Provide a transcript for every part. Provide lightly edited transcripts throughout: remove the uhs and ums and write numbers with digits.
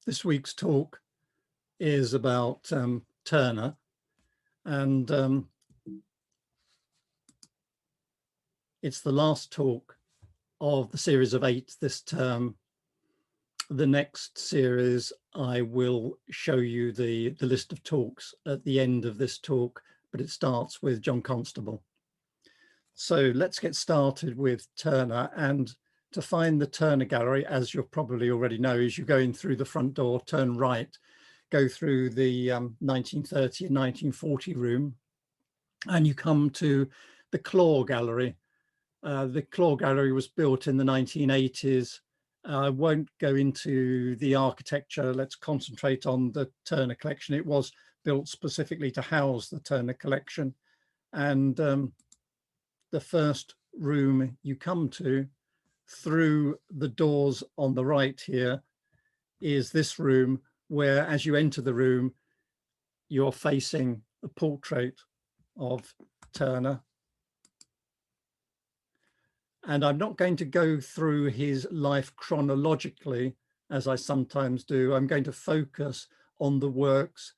This week's talk is about Turner, and it's the last talk of the series of 8 this term. The next series, I will show you the list of talks at the end of this talk, but it starts with John Constable. So let's get started with Turner. And to find the Turner Gallery, as you probably already know, is you go in through the front door, turn right, go through the 1930 and 1940 room, and you come to the Claw Gallery. The Claw Gallery was built in the 1980s. I won't go into the architecture. Let's concentrate on the Turner collection. It was built specifically to house the Turner collection. And the first room you come to through the doors on the right here is this room, where as you enter the room, you're facing a portrait of Turner. And I'm not going to go through his life chronologically, as I sometimes do. I'm going to focus on the works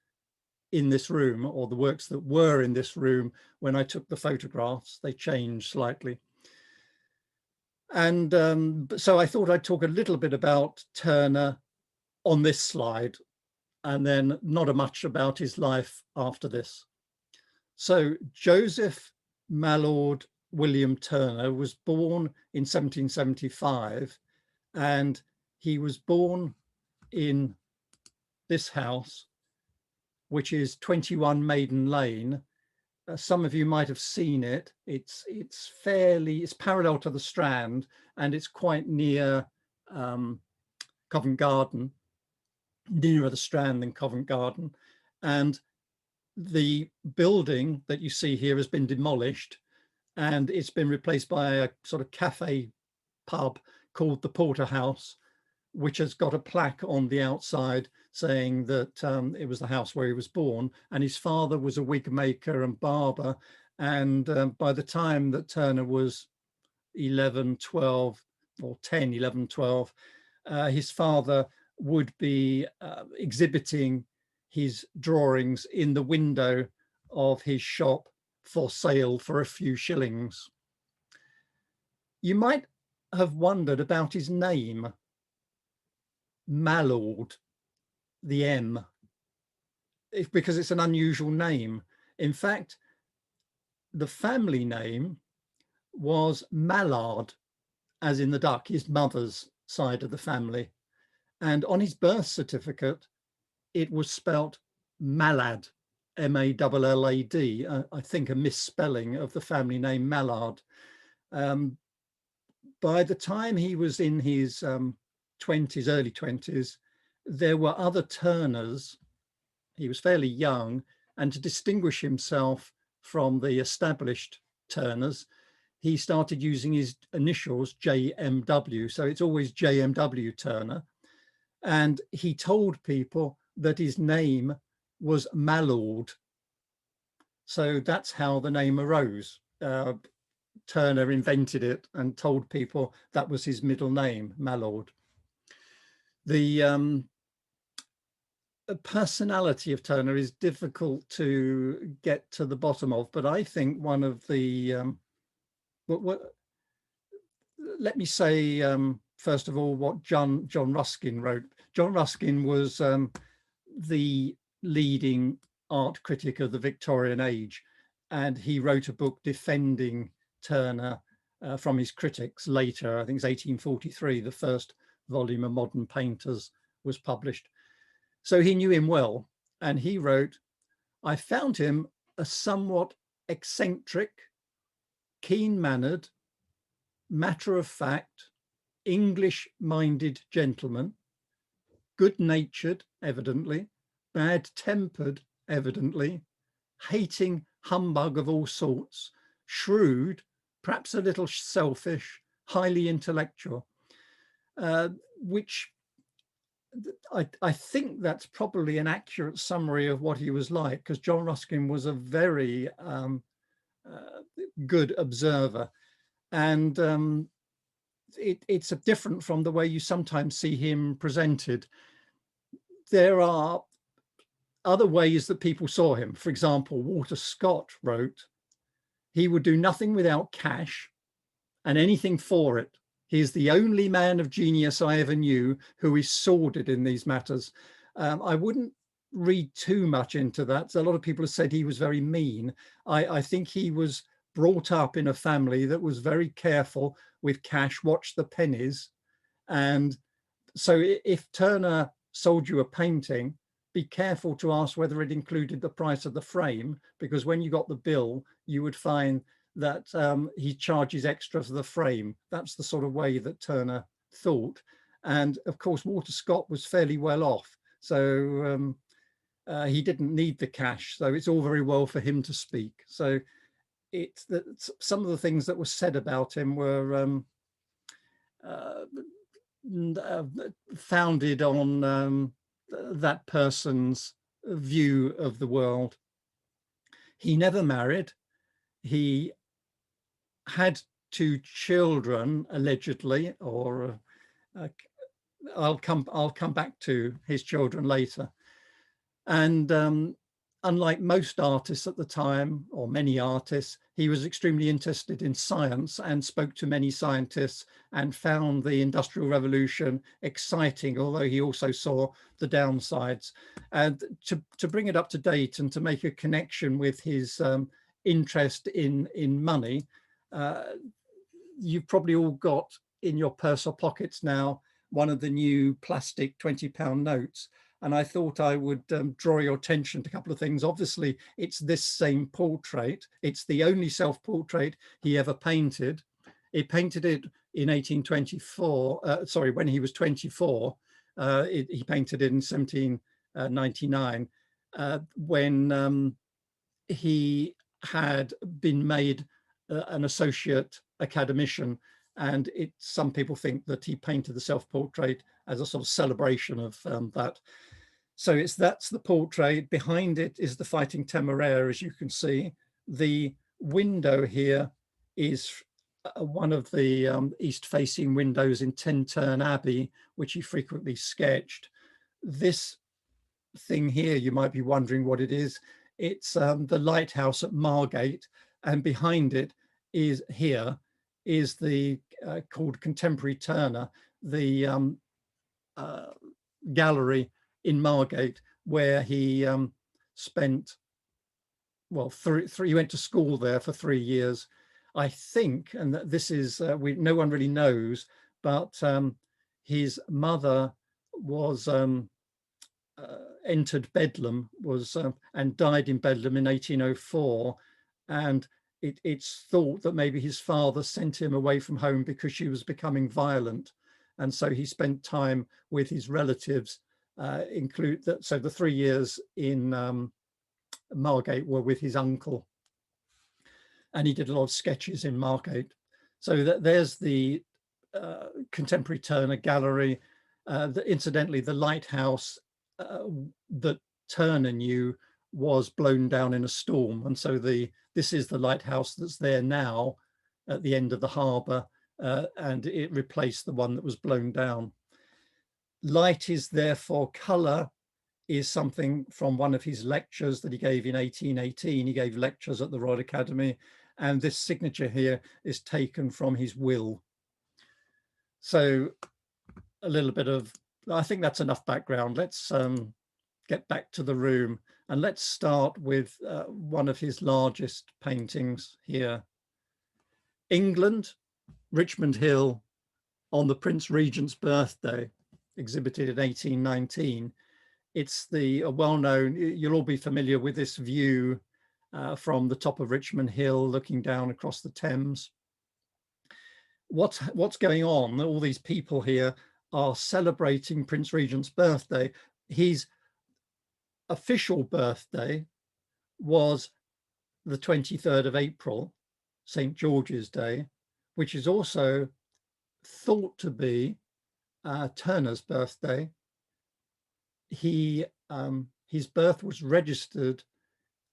in this room, or the works that were in this room when I took the photographs. They changed slightly. And so I thought I'd talk a little bit about Turner on this slide, and then not much about his life after this. So Joseph Mallord William Turner was born in 1775, and he was born in this house, which is 21 Maiden Lane. Some of you might have seen it. It's parallel to the Strand, and it's quite near Covent Garden, nearer the Strand than Covent Garden. And the building that you see here has been demolished, and it's been replaced by a sort of cafe pub called the Porterhouse, which has got a plaque on the outside saying that it was the house where he was born. And his father was a wig maker and barber. And by the time that Turner was 11, 12, or 10, 11, 12, his father would be exhibiting his drawings in the window of his shop for sale for a few shillings. You might have wondered about his name, Mallord, the M, because it's an unusual name. In fact, the family name was Mallard, as in the duck, his mother's side of the family. And on his birth certificate, it was spelt Mallad, M-A-L-L-A-D, I think a misspelling of the family name Mallard. By the time he was in his 20s, early 20s, there were other Turners. He was fairly young, and to distinguish himself from the established Turners, he started using his initials J.M.W. So it's always J.M.W. Turner. And he told people that his name was Mallord. So that's how the name arose. Turner invented it and told people that was his middle name, Mallord. The personality of Turner is difficult to get to the bottom of, but I think one of the, let me say, first of all, what John Ruskin wrote. John Ruskin was the leading art critic of the Victorian age, and he wrote a book defending Turner from his critics later. I think it's 1843, the first volume of Modern Painters was published. So he knew him well, and he wrote, "I found him a somewhat eccentric, keen-mannered, matter-of-fact, English-minded gentleman, good-natured, evidently, bad-tempered, evidently, hating humbug of all sorts, shrewd, perhaps a little selfish, highly intellectual," which I think that's probably an accurate summary of what he was like, because John Ruskin was a very good observer. And it's different from the way you sometimes see him presented. there are other ways that people saw him. For example, Walter Scott wrote, "He would do nothing without cash and anything for it. He is the only man of genius I ever knew who is sordid in these matters." I wouldn't read too much into that. A lot of people have said he was very mean. I think he was brought up in a family that was very careful with cash, watch the pennies. And so if Turner sold you a painting, be careful to ask whether it included the price of the frame, because when you got the bill, you would find that he charges extra for the frame. That's the sort of way that Turner thought. And of course, Walter Scott was fairly well off. So he didn't need the cash. So it's all very well for him to speak. So it's that some of the things that were said about him were founded on that person's view of the world. He never married. He had 2 children, allegedly, or I'll come back to his children later. And unlike most artists at the time, or many artists, he was extremely interested in science and spoke to many scientists and found the Industrial Revolution exciting, although he also saw the downsides. And to bring it up to date and to make a connection with his interest in money, you've probably all got in your purse or pockets now one of the new plastic £20 notes. And I thought I would draw your attention to a couple of things. Obviously, it's this same portrait. It's the only self-portrait he ever painted. He painted it in 1824, sorry, when he was 24. He painted it in 1799, when he had been made an associate academician. And some people think that he painted the self-portrait as a sort of celebration of that. So that's the portrait. Behind it is the Fighting Temeraire, as you can see. The window here is one of the east-facing windows in Tintern Abbey, which he frequently sketched. This thing here, you might be wondering what it is. It's the lighthouse at Margate, and behind it is the called Contemporary Turner, the gallery in Margate, where he spent, well, he went to school there for 3 years, I think. And this is, no one really knows, but his mother was entered Bedlam, and died in Bedlam in 1804. And it's thought that maybe his father sent him away from home because she was becoming violent. And so he spent time with his relatives, so the 3 years in Margate were with his uncle. And he did a lot of sketches in Margate. So there's the Contemporary Turner gallery. Incidentally, the lighthouse that Turner knew was blown down in a storm. And so this is the lighthouse that's there now at the end of the harbour, and it replaced the one that was blown down. Light is therefore colour is something from one of his lectures that he gave in 1818. He gave lectures at the Royal Academy, and this signature here is taken from his will. So a little bit of, I think that's enough background. Let's get back to the room, and let's start with one of his largest paintings here. England, Richmond Hill, on the Prince Regent's birthday, exhibited in 1819. It's the well-known, you'll all be familiar with this view from the top of Richmond Hill, looking down across the Thames. What's going on? All these people here are celebrating Prince Regent's birthday. His official birthday was the 23rd of April, St. George's Day, which is also thought to be Turner's birthday. His birth was registered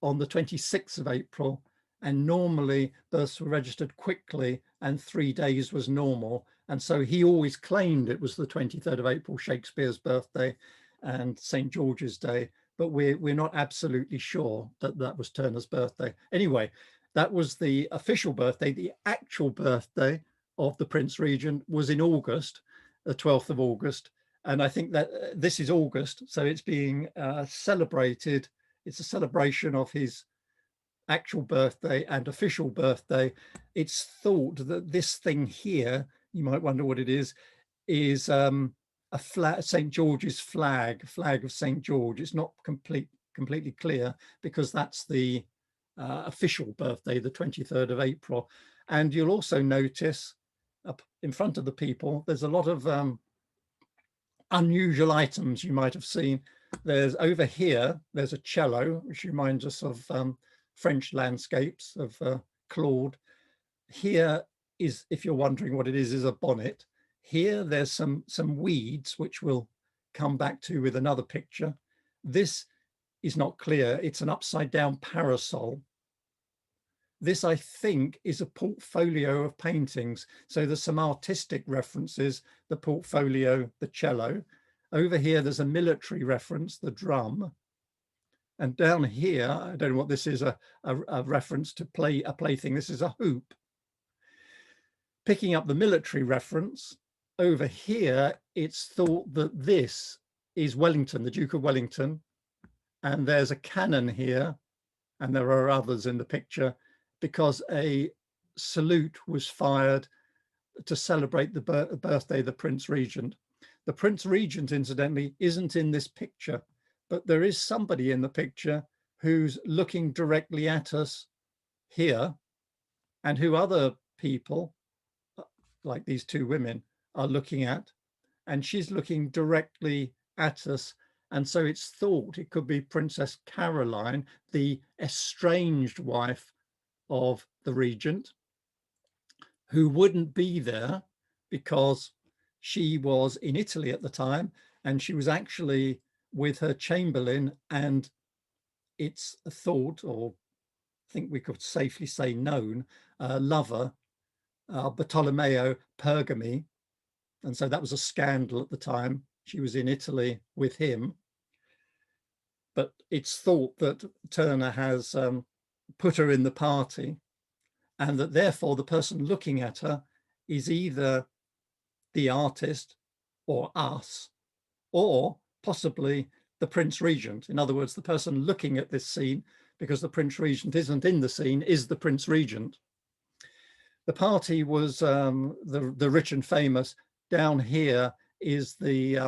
on the 26th of April, and normally births were registered quickly and 3 days was normal. And so he always claimed it was the 23rd of April, Shakespeare's birthday. and St. George's Day, but we're not absolutely sure that that was Turner's birthday. Anyway, that was the official birthday. The actual birthday of the Prince Regent was in August, the 12th of August. And I think that this is August, so it's being celebrated. It's a celebration of his actual birthday and official birthday. It's thought that this thing here, you might wonder what it is a flag, St. George's flag of St. George. It's not completely clear because that's the official birthday, the 23rd of April. And you'll also notice up in front of the people, there's a lot of unusual items you might have seen. There's over here, there's a cello, which reminds us of French landscapes of Claude. Here is, if you're wondering what it is a bonnet. Here, there's some weeds, which we'll come back to with another picture. This is not clear. It's an upside down parasol. This, I think, is a portfolio of paintings. So there's some artistic references, the portfolio, the cello. Over here, there's a military reference, the drum. And down here, I don't know what this is, a reference to a plaything. This is a hoop. Picking up the military reference, over here, it's thought that this is Wellington, the Duke of Wellington. And there's a cannon here, and there are others in the picture, because a salute was fired to celebrate the birthday of the Prince Regent. The Prince Regent, incidentally, isn't in this picture, but there is somebody in the picture who's looking directly at us here, and who other people, like these two women, are looking at, and she's looking directly at us. And so it's thought it could be Princess Caroline, the estranged wife of the regent, who wouldn't be there because she was in Italy at the time, and she was actually with her chamberlain, and it's thought, or I think we could safely say known, lover, Bartolomeo Pergami. And so that was a scandal at the time. She was in Italy with him. But it's thought that Turner has put her in the party, and that therefore the person looking at her is either the artist or us, or possibly the Prince Regent. In other words, the person looking at this scene, because the Prince Regent isn't in the scene, is the Prince Regent. The party was the rich and famous. Down here is the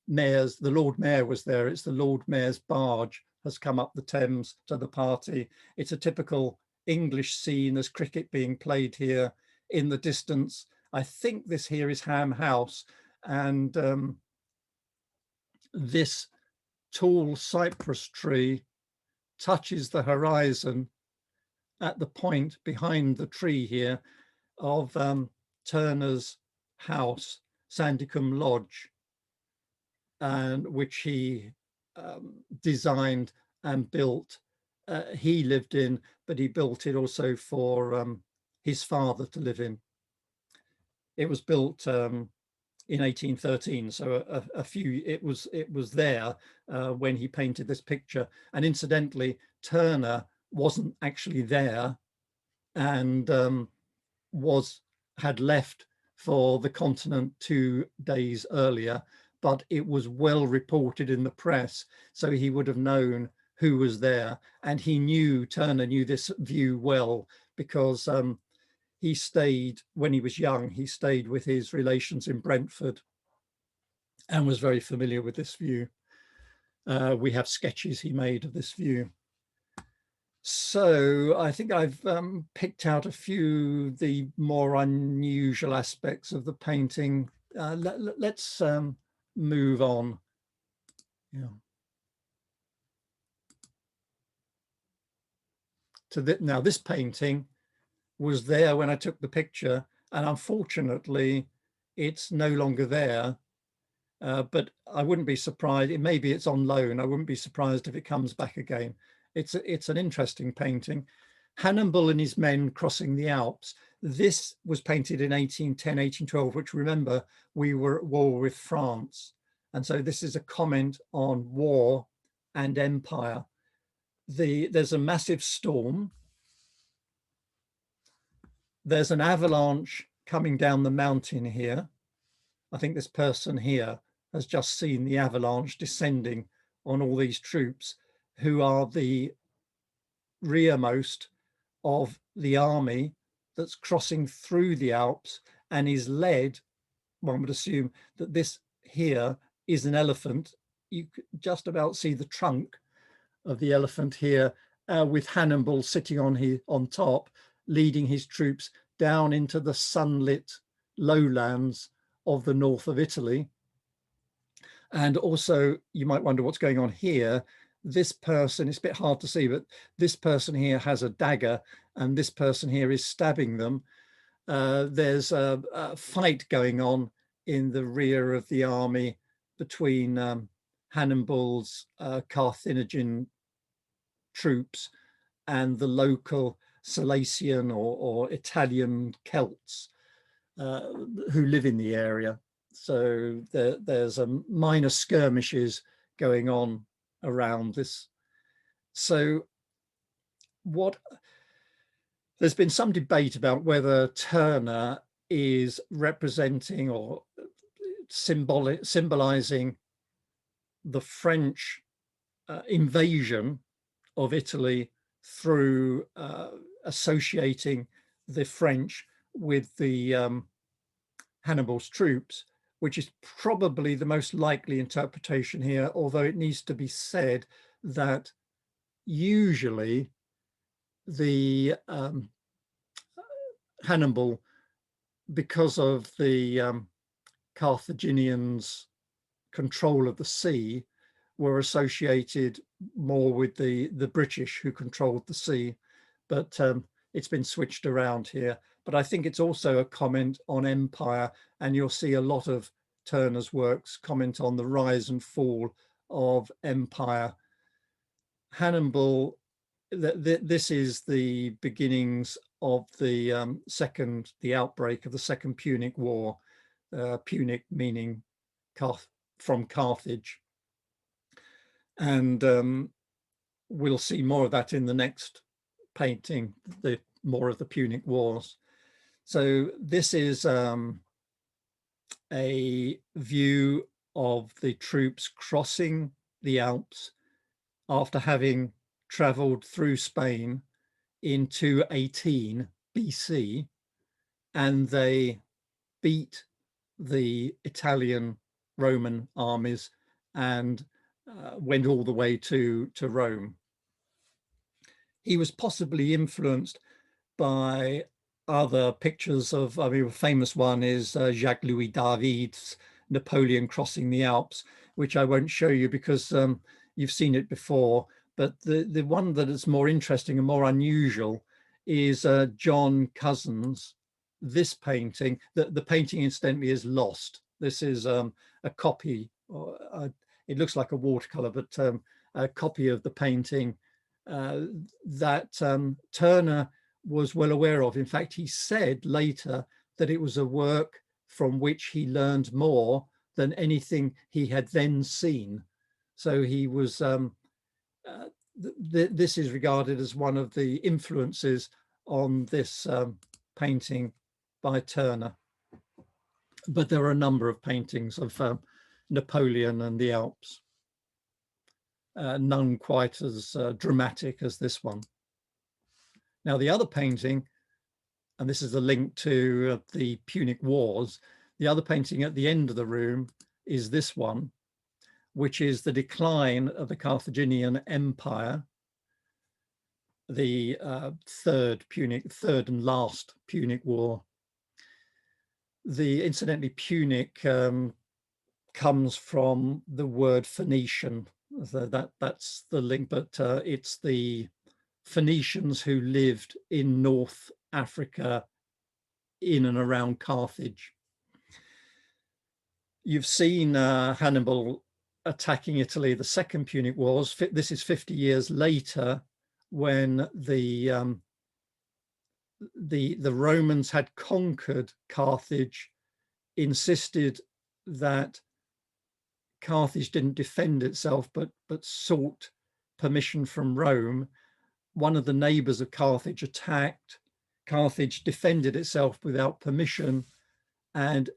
mayor's, the Lord Mayor was there. It's the Lord Mayor's barge has come up the Thames to the party. It's a typical English scene. There's cricket being played here in the distance. I think this here is Ham House, and this tall cypress tree touches the horizon at the point behind the tree here of Turner's house, Sandicum Lodge, and which he designed and built. He lived in, but he built it also for his father to live in. It was built in 1813, so it was there when he painted this picture. And incidentally, Turner wasn't actually there, and had left for the continent 2 days earlier, but it was well reported in the press, so he would have known who was there. And Turner knew this view well, because he stayed, when he was young, he stayed with his relations in Brentford and was very familiar with this view. We have sketches he made of this view. So I think I've picked out a few the more unusual aspects of the painting. Let's move on. Yeah. Now, this painting was there when I took the picture, and unfortunately, it's no longer there. But I wouldn't be surprised. Maybe it's on loan. I wouldn't be surprised if it comes back again. It's an interesting painting. Hannibal and his men crossing the Alps. This was painted in 1810, 1812, which, remember, we were at war with France. And so this is a comment on war and empire. There's a massive storm. There's an avalanche coming down the mountain here. I think this person here has just seen the avalanche descending on all these troops who are the rearmost of the army that's crossing through the Alps and is led, one would assume that this here is an elephant. You could just about see the trunk of the elephant here, with Hannibal sitting on top, leading his troops down into the sunlit lowlands of the north of Italy. And also, you might wonder what's going on here. This person, it's a bit hard to see, but this person here has a dagger and this person here is stabbing them. There's a fight going on in the rear of the army between Hannibal's Carthaginian troops and the local Silesian or Italian Celts who live in the area. So there's minor skirmishes going on around this. So there's been some debate about whether Turner is representing or symbolizing the French invasion of Italy through associating the French with the Hannibal's troops, which is probably the most likely interpretation here, although it needs to be said that usually the Hannibal, because of the Carthaginians' control of the sea, were associated more with the British who controlled the sea, but it's been switched around here. But I think it's also a comment on empire, and you'll see a lot of Turner's works comment on the rise and fall of empire. Hannibal, this is the beginnings of the outbreak of the Second Punic War, Punic meaning from Carthage. And we'll see more of that in the next painting, more of the Punic Wars. So this is a view of the troops crossing the Alps after having traveled through Spain in 218 BC, and they beat the Italian Roman armies and went all the way to Rome. He was possibly influenced by other pictures of, I mean, a famous one is Jacques-Louis David's Napoleon crossing the Alps, which I won't show you because you've seen it before. But the one that is more interesting and more unusual is John Cuzzon's, this painting. The painting, incidentally, is lost. This is a copy, it looks like a watercolor, but a copy of the painting that Turner was well aware of. In fact, he said later that it was a work from which he learned more than anything he had then seen. So he was, this is regarded as one of the influences on this painting by Turner. But there are a number of paintings of Napoleon and the Alps, none quite as dramatic as this one. Now, the other painting, and this is a link to the Punic Wars, the other painting at the end of the room is this one, which is the decline of the Carthaginian Empire, the third and last Punic War. Incidentally, Punic comes from the word Phoenician. So that's the link, but it's the Phoenicians who lived in North Africa in and around Carthage. You've seen Hannibal attacking Italy, the Second Punic Wars. This is 50 years later, when the Romans had conquered Carthage, insisted that Carthage didn't defend itself, but sought permission from Rome. One of the neighbors of Carthage attacked. Carthage defended itself without permission, and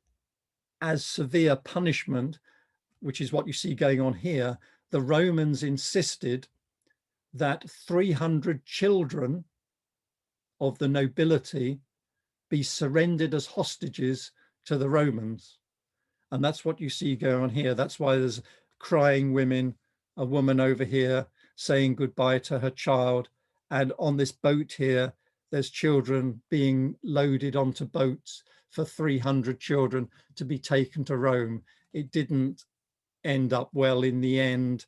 as severe punishment, which is what you see going on here, the Romans insisted that 300 children of the nobility be surrendered as hostages to the Romans. And that's what you see going on here. That's why there's crying women, a woman over here saying goodbye to her child. And on this boat here, there's children being loaded onto boats for 300 children to be taken to Rome. It didn't end up well in the end.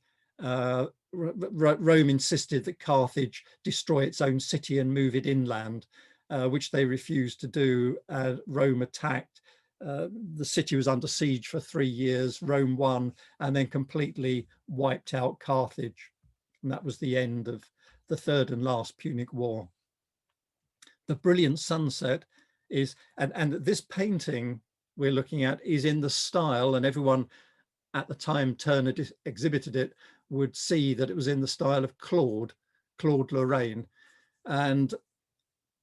Rome insisted that Carthage destroy its own city and move it inland, which they refused to do. Rome attacked. The city was under siege for 3 years. Rome won and then completely wiped out Carthage. And that was the end of the third and last Punic War. The brilliant sunset is, and this painting we're looking at is in the style, and everyone at the time Turner exhibited it would see that it was in the style of Claude Lorraine, and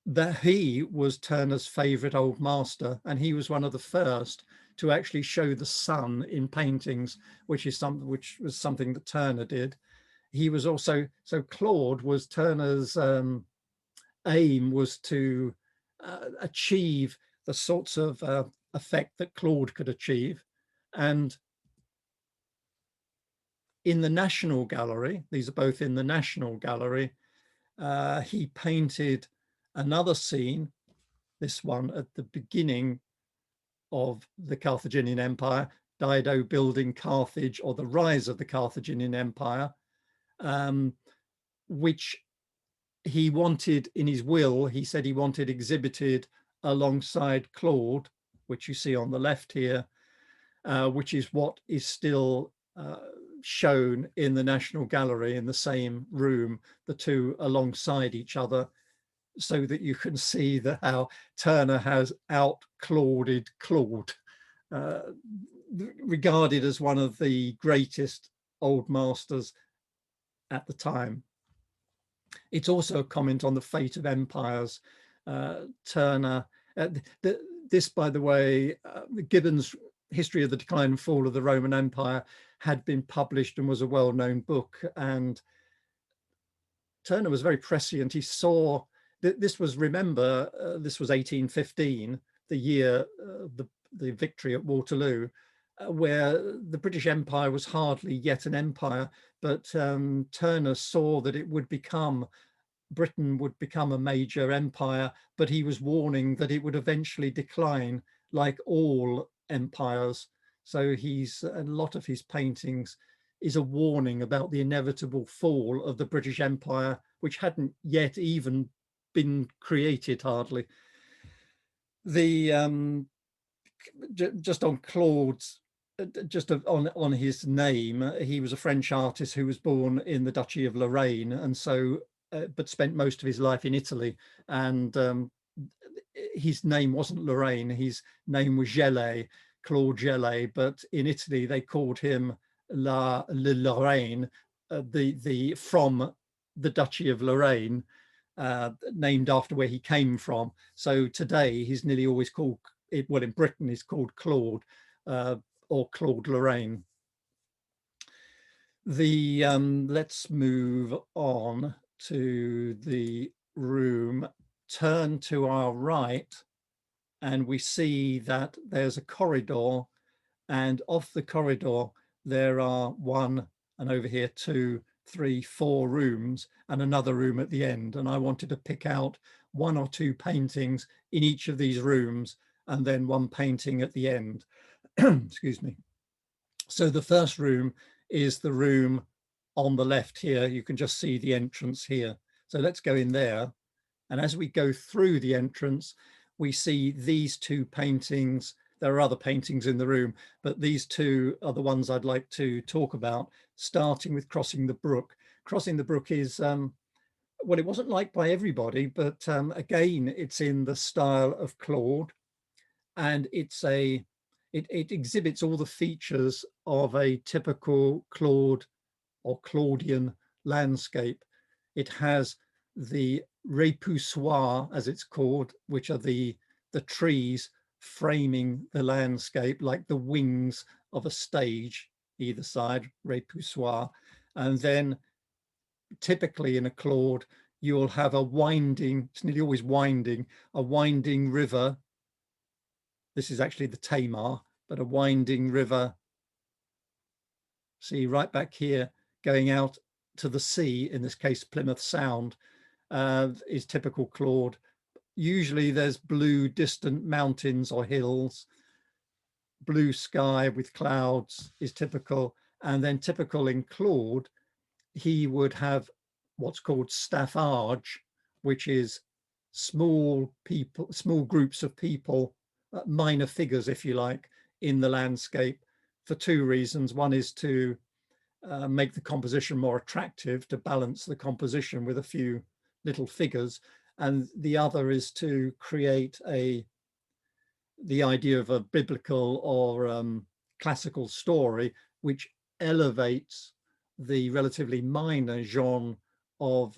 that he was Turner's favorite old master, and he was one of the first to actually show the sun in paintings, which was something that Turner did. He was also, so Claude was Turner's aim was to achieve the sorts of effect that Claude could achieve. And in the National Gallery, these are both in the National Gallery, he painted another scene, this one at the beginning of the Carthaginian Empire, Dido building Carthage, or the rise of the Carthaginian Empire, which he wanted in his will. He said he wanted exhibited alongside Claude, which you see on the left here, which is what is still shown in the National Gallery in the same room, the two alongside each other, so that you can see that how Turner has out-Clauded Claude, regarded as one of the greatest old masters at the time. It's also a comment on the fate of empires. Turner, this, by the way, Gibbon's History of the Decline and Fall of the Roman Empire had been published and was a well-known book. And Turner was very prescient. He saw, this was, remember, this was 1815, the year the victory at Waterloo, where the British Empire was hardly yet an empire, but Turner saw that it would become, Britain would become a major empire, but he was warning that it would eventually decline like all empires. So a lot of his paintings is a warning about the inevitable fall of the British Empire, which hadn't yet even been created hardly. The just on Claude's, just on his name, he was a French artist who was born in the Duchy of Lorraine, and so but spent most of his life in Italy. And his name wasn't Lorraine, his name was Gelée, Claude Gelée, but in Italy they called him Le Lorraine, from the Duchy of Lorraine, named after where he came from. So today he's nearly always called, well, in Britain he's called Claude, or Claude Lorraine. Let's move on to the room, turn to our right, and we see that there's a corridor, and off the corridor there are 1, and over here 2, 3, 4 rooms, and another room at the end. And I wanted to pick out 1 or 2 paintings in each of these rooms, and then 1 painting at the end. Excuse me. So the first room is the room on the left here. You can just see the entrance here. So let's go in there. And as we go through the entrance, we see these 2 paintings. There are other paintings in the room, but these 2 are the ones I'd like to talk about, starting with Crossing the Brook. Crossing the Brook is, well, it wasn't liked by everybody, but again, it's in the style of Claude, and it's it exhibits all the features of a typical Claude or Claudian landscape. It has the repoussoirs, as it's called, which are the trees framing the landscape like the wings of a stage either side, repoussoir. And then typically in a Claude, you'll have a winding, it's nearly always winding, a winding river. This is actually the Tamar, but a winding river. See right back here, going out to the sea, in this case, Plymouth Sound, is typical Claude. Usually there's blue distant mountains or hills. Blue sky with clouds is typical. And then typical in Claude, he would have what's called staffage, which is small people, small groups of people, minor figures, if you like, in the landscape for two reasons. One is to make the composition more attractive, to balance the composition with a few little figures. And the other is to create the idea of a biblical or classical story, which elevates the relatively minor genre of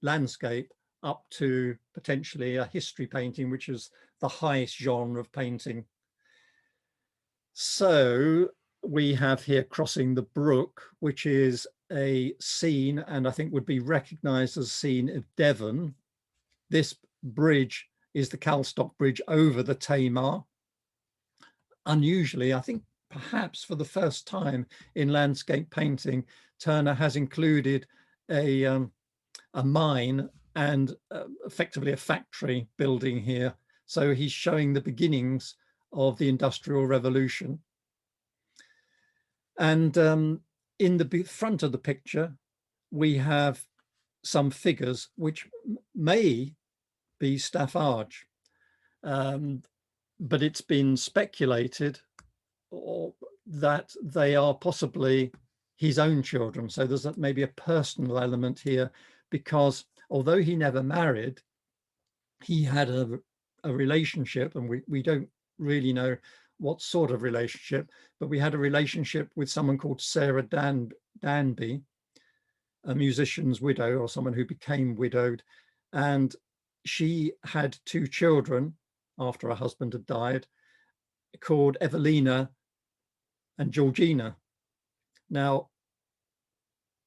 landscape up to potentially a history painting, which is the highest genre of painting. So we have here crossing the Brook, which is a scene, and I think would be recognized as a scene of Devon. This bridge is the Calstock Bridge over the Tamar. Unusually, I think perhaps for the first time in landscape painting, Turner has included a mine and effectively a factory building here. So he's showing the beginnings of the Industrial Revolution. And in the front of the picture, we have some figures which may be staffage, but it's been speculated that they are possibly his own children. So there's maybe a personal element here, because although he never married, he had a relationship, and we don't really know what sort of relationship, but we had a relationship with someone called Sarah Danby, a musician's widow, or someone who became widowed. And she had two children after her husband had died, called Evelina and Georgina. Now,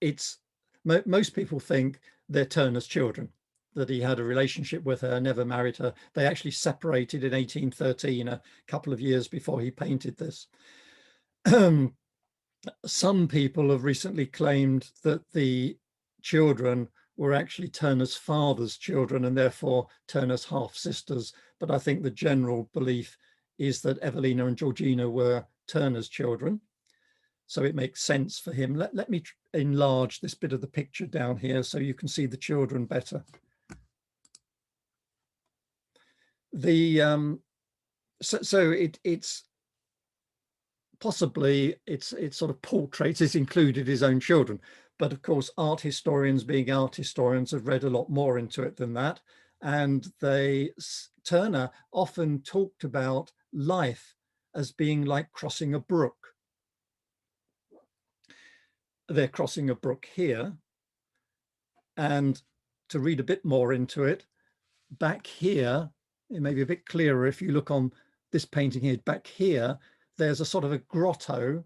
it's most people think they're Turner's children, that he had a relationship with her, never married her. They actually separated in 1813, a couple of years before he painted this. Some people have recently claimed that the children were actually Turner's father's children and therefore Turner's half-sisters. But I think the general belief is that Evelina and Georgina were Turner's children. So it makes sense for him. Let me enlarge this bit of the picture down here so you can see the children better. It's possibly it's sort of portraits is included his own children, but of course art historians, being art historians, have read a lot more into it than that, and Turner often talked about life as being like crossing a brook. They're crossing a brook here, and to read a bit more into it, back here, it may be a bit clearer if you look on this painting here. Back here, there's a sort of a grotto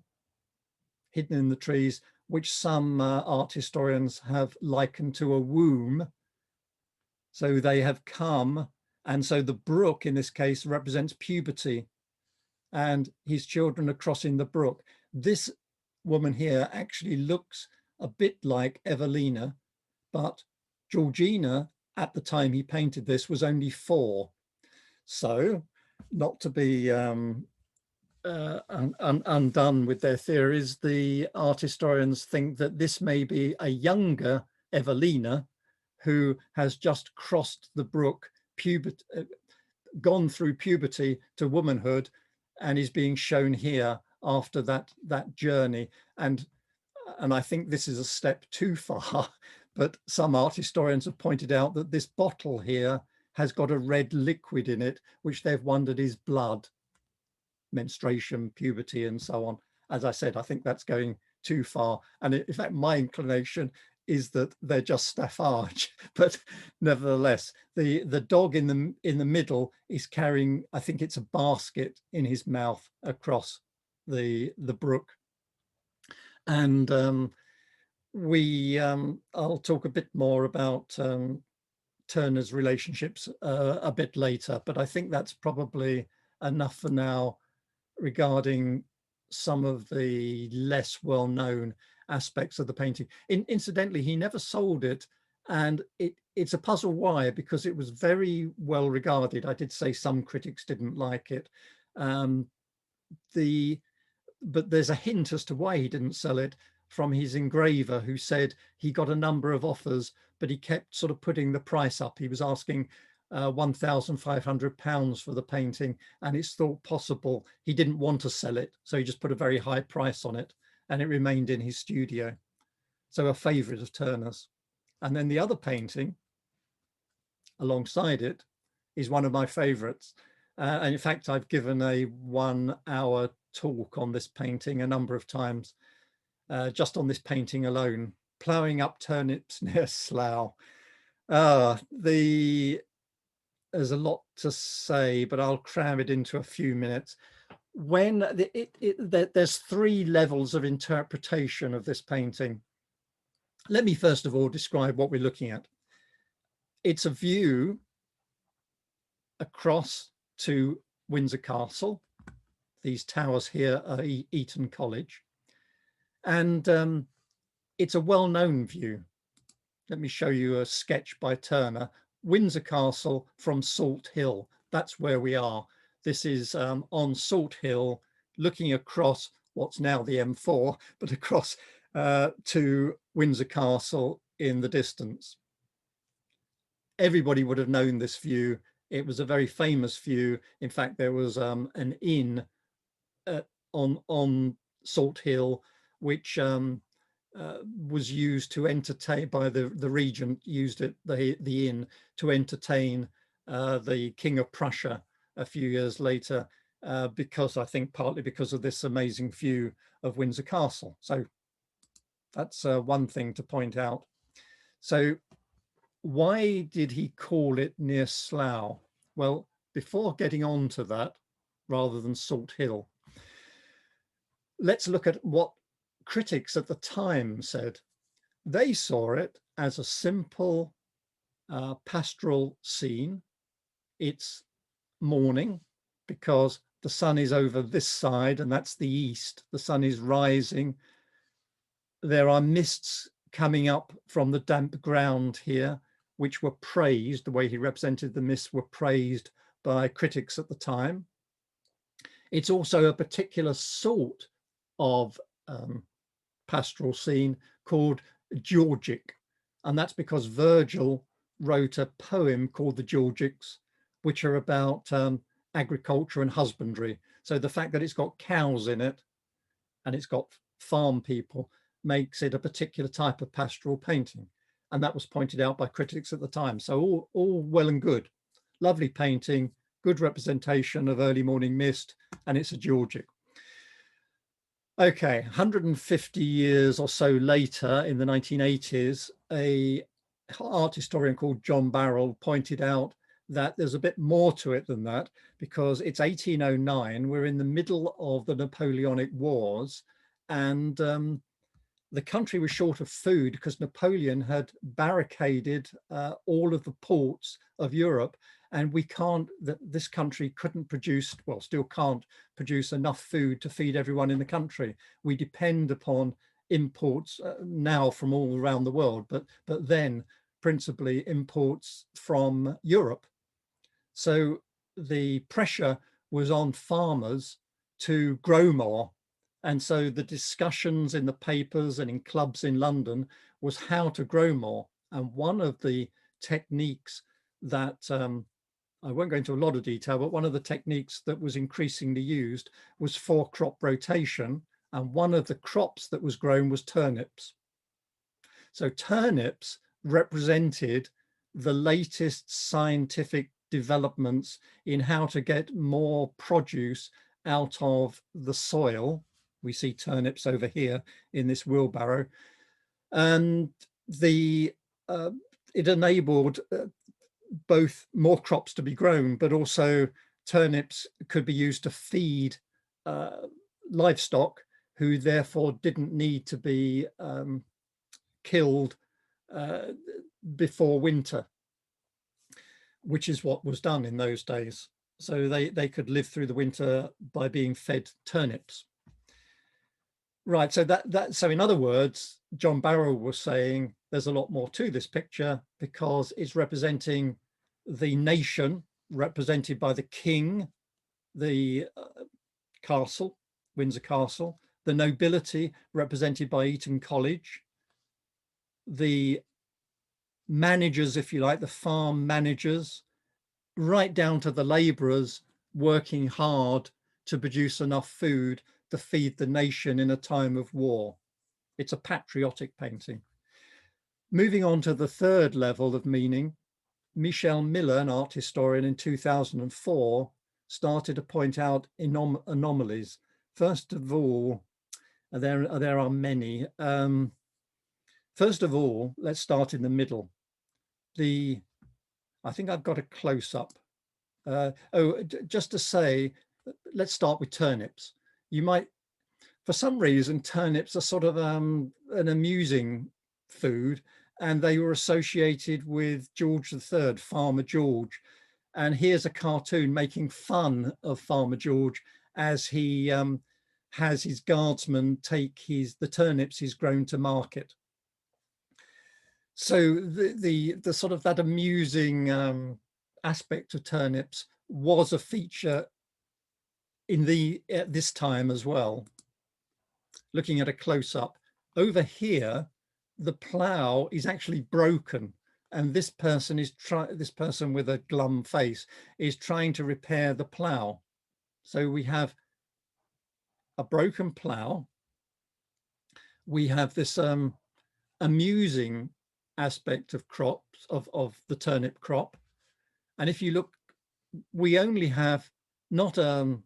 hidden in the trees, which some art historians have likened to a womb. So they have come, and so the brook in this case represents puberty, and his children are crossing the brook. This woman here actually looks a bit like Evelina, but Georgina at the time he painted this was only 4. So not to be undone with their theories, the art historians think that this may be a younger Evelina who has just crossed the brook, gone through puberty to womanhood, and is being shown here after that journey. And I think this is a step too far, but some art historians have pointed out that this bottle here has got a red liquid in it, which they've wondered is blood. menstruation, puberty, and so on. As I said, I think that's going too far. And in fact, my inclination is that they're just staffage, but nevertheless, the dog in the middle is carrying, I think it's a basket in his mouth across the brook. And I'll talk a bit more about Turner's relationships a bit later, but I think that's probably enough for now regarding some of the less well-known aspects of the painting. Incidentally, he never sold it, and it's a puzzle why, because it was very well regarded. I did say some critics didn't like it. But there's a hint as to why he didn't sell it from his engraver, who said he got a number of offers, but he kept sort of putting the price up. He was asking £1,500 for the painting, and it's thought possible he didn't want to sell it, so he just put a very high price on it, and it remained in his studio. So a favorite of Turner's. And then the other painting alongside it is one of my favorites. And in fact, I've given a 1-hour talk on this painting a number of times, just on this painting alone, Plowing Up Turnips near Slough. There's a lot to say, but I'll cram it into a few minutes. When there's 3 levels of interpretation of this painting. Let me first of all describe what we're looking at. It's a view across to Windsor Castle. These towers here are Eton College. And it's a well-known view. Let me show you a sketch by Turner. Windsor Castle from Salt Hill. That's where we are. This is on Salt Hill, looking across what's now the M4, but across to Windsor Castle in the distance. Everybody would have known this view. It was a very famous view. In fact, there was an inn on Salt Hill, which was used to entertain by the regent, used it, the inn, to entertain the King of Prussia a few years later, because I think partly because of this amazing view of Windsor Castle. So that's one thing to point out. So why did he call it near Slough? Well, before getting on to that, rather than Salt Hill, let's look at what critics at the time said. They saw it as a simple pastoral scene. It's morning because the sun is over this side, and that's the east. The sun is rising. There are mists coming up from the damp ground here, which were praised. The way he represented the mists were praised by critics at the time. It's also a particular sort of pastoral scene called Georgic, and that's because Virgil wrote a poem called the Georgics, which are about agriculture and husbandry. So the fact that it's got cows in it and it's got farm people makes it a particular type of pastoral painting, and that was pointed out by critics at the time. So all well and good. Lovely painting, good representation of early morning mist, and it's a Georgic. Okay, 150 years or so later, in the 1980s, an art historian called John Barrell pointed out that there's a bit more to it than that, because it's 1809, we're in the middle of the Napoleonic Wars, and the country was short of food because Napoleon had barricaded all of the ports of Europe, and this country couldn't produce, well, still can't produce enough food to feed everyone in the country. We depend upon imports now from all around the world, but then principally imports from Europe. So the pressure was on farmers to grow more. And so the discussions in the papers and in clubs in London was how to grow more. And one of the techniques that, I won't go into a lot of detail, but one of the techniques that was increasingly used was 4-crop rotation. And one of the crops that was grown was turnips. So turnips represented the latest scientific developments in how to get more produce out of the soil. We see turnips over here in this wheelbarrow, and it enabled both more crops to be grown, but also turnips could be used to feed livestock, who therefore didn't need to be killed before winter, which is what was done in those days. So they could live through the winter by being fed turnips. Right, so so in other words, John Barrow was saying there's a lot more to this picture because it's representing the nation, represented by the king, the castle, Windsor Castle, the nobility, represented by Eton College, the managers, if you like, the farm managers, right down to the labourers working hard to produce enough food to feed the nation in a time of war. It's a patriotic painting. Moving on to the third level of meaning, Michel Miller, an art historian in 2004, started to point out anomalies. First of all, there are many. First of all, let's start in the middle. I think I've got a close-up. Just to say, let's start with turnips. You might, for some reason, turnips are sort of an amusing food, and they were associated with George III, Farmer George. And here's a cartoon making fun of Farmer George as he has his guardsmen take the turnips he's grown to market. So the sort of that amusing aspect of turnips was a feature at this time as well. Looking at a close-up over here, the plough is actually broken, and this person with a glum face is trying to repair the plough. So we have a broken plough. We have this amusing aspect of crops, of the turnip crop. And if you look, we only have not an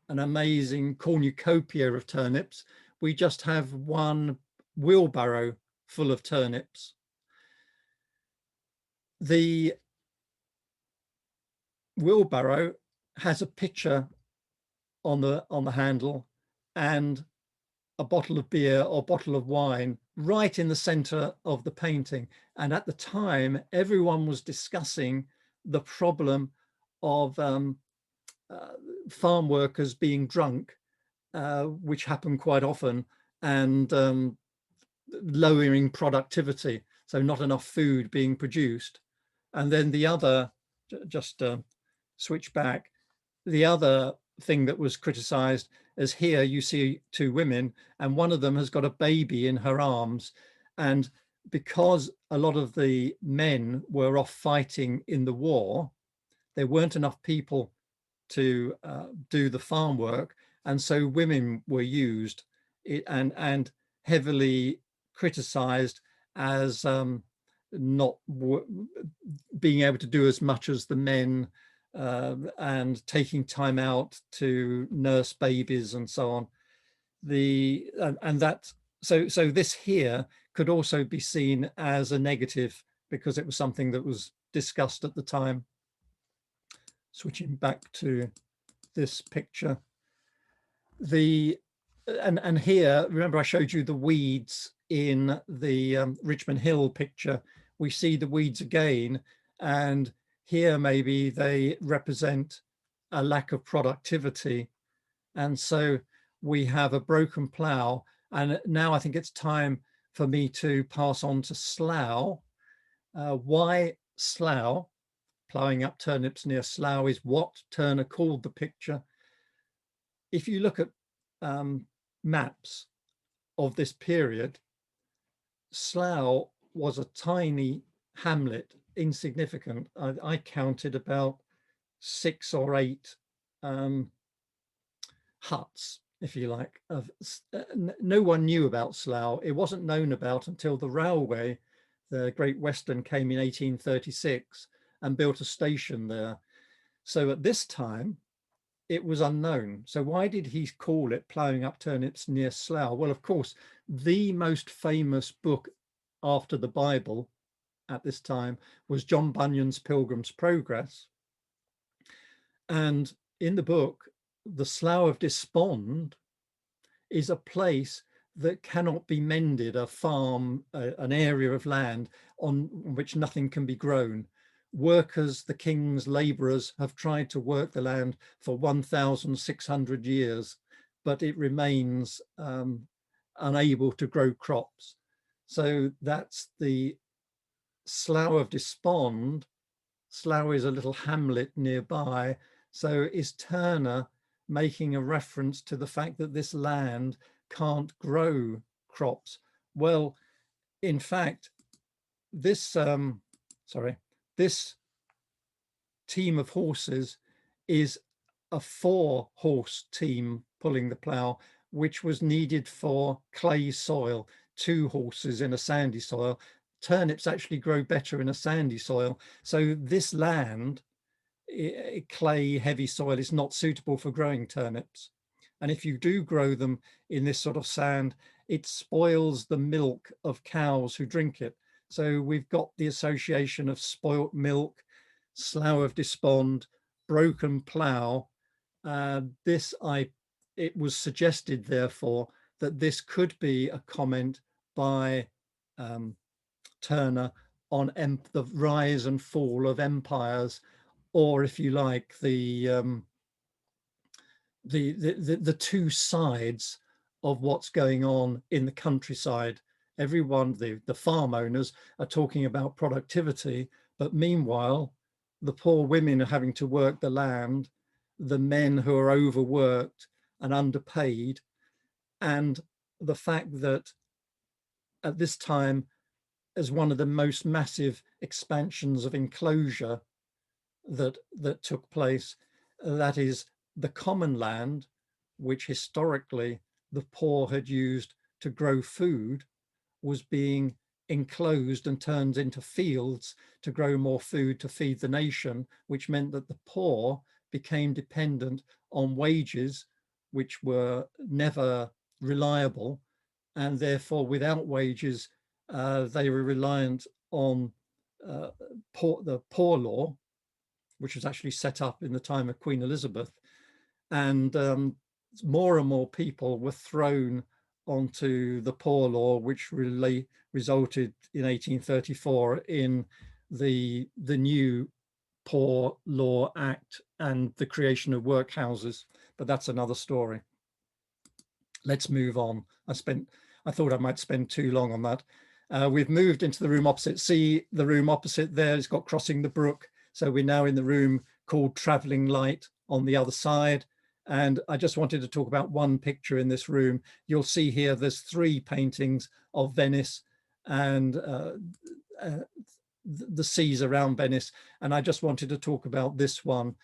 amazing cornucopia of turnips. We just have one wheelbarrow full of turnips. The wheelbarrow has a picture on the handle and a bottle of beer or bottle of wine right in the center of the painting. And at the time, everyone was discussing the problem of farm workers being drunk, which happened quite often, and lowering productivity, so not enough food being produced. And then the other, just switch back, the other thing that was criticized is here you see two women, and one of them has got a baby in her arms. And because a lot of the men were off fighting in the war, there weren't enough people to do the farm work, and so women were used and heavily criticized as not being able to do as much as the men, and taking time out to nurse babies and so on. So this here could also be seen as a negative because it was something that was discussed at the time. Switching back to this picture, and here, remember I showed you the weeds in the Richmond Hill picture. We see the weeds again, and here maybe they represent a lack of productivity. And so we have a broken plough. And now I think it's time for me to pass on to Slough. Why Slough? Plowing up turnips near Slough is what Turner called the picture. If you look at maps of this period, Slough was a tiny hamlet, insignificant. I counted about 6 or 8 huts, if you like. No one knew about Slough. It wasn't known about until the railway, the Great Western, came in 1836 and built a station there. So at this time, it was unknown. So why did he call it Plowing Up Turnips near Slough? Well, of course, the most famous book after the Bible at this time was John Bunyan's Pilgrim's Progress. And in the book, the Slough of Despond is a place that cannot be mended, a farm, an area of land on which nothing can be grown. Workers, the king's labourers, have tried to work the land for 1,600 years, but it remains unable to grow crops. So that's the Slough of Despond. Slough is a little hamlet nearby. So is Turner making a reference to the fact that this land can't grow crops? Well, in fact, this this team of horses is a 4-horse team pulling the plough, which was needed for clay soil, 2 horses in a sandy soil. Turnips actually grow better in a sandy soil. So this land, clay, heavy soil, is not suitable for growing turnips. And if you do grow them in this sort of sand, it spoils the milk of cows who drink it. So we've got the association of spoilt milk, Slough of Despond, broken plough. It was suggested, therefore, that this could be a comment by Turner on the rise and fall of empires, or, if you like, the two sides of what's going on in the countryside. Everyone, the farm owners, are talking about productivity, but meanwhile, the poor women are having to work the land, the men who are overworked and underpaid, and the fact that at this time, as one of the most massive expansions of enclosure that took place, that is the common land, which historically the poor had used to grow food, was being enclosed and turned into fields to grow more food to feed the nation, which meant that the poor became dependent on wages which were never reliable, and therefore without wages they were reliant on the poor law, which was actually set up in the time of Queen Elizabeth. And more and more people were thrown onto the poor law, which really resulted in 1834 in the new Poor Law Act and the creation of workhouses. But that's another story. Let's move on. I thought I might spend too long on that. We've moved into the room opposite. See the room opposite there, it's got Crossing the Brook. So we're now in the room called Travelling Light on the other side. And I just wanted to talk about one picture in this room. You'll see here there's 3 paintings of Venice and the seas around Venice. And I just wanted to talk about this one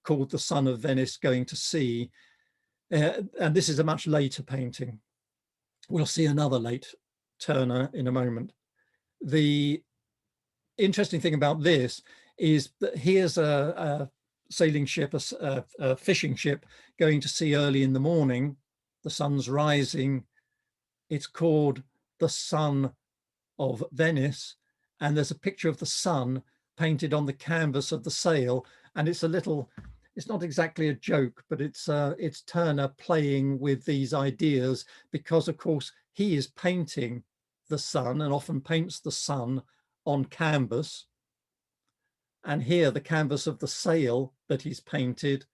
called The Son of Venice Going to Sea. And this is a much later painting. We'll see another late Turner in a moment. The interesting thing about this is that here's a sailing ship, a fishing ship going to sea early in the morning. The sun's rising. It's called The Son of Venice. And there's a picture of the sun painted on the canvas of the sail. And it's not exactly a joke, but it's Turner playing with these ideas, because of course he is painting the sun and often paints the sun on canvas. And here the canvas of the sail that he's painted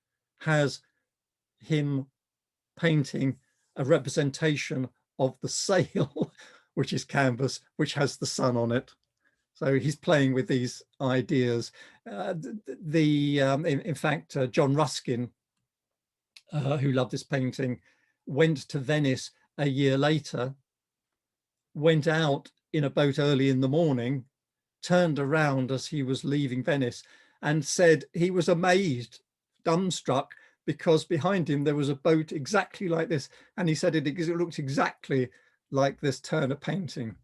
has him painting a representation of the sail, which is canvas, which has the sun on it. So he's playing with these ideas. In fact, John Ruskin, who loved this painting, went to Venice a year later, went out in a boat early in the morning, turned around as he was leaving Venice, and said he was amazed, dumbstruck, because behind him there was a boat exactly like this. And he said it looked exactly like this Turner painting.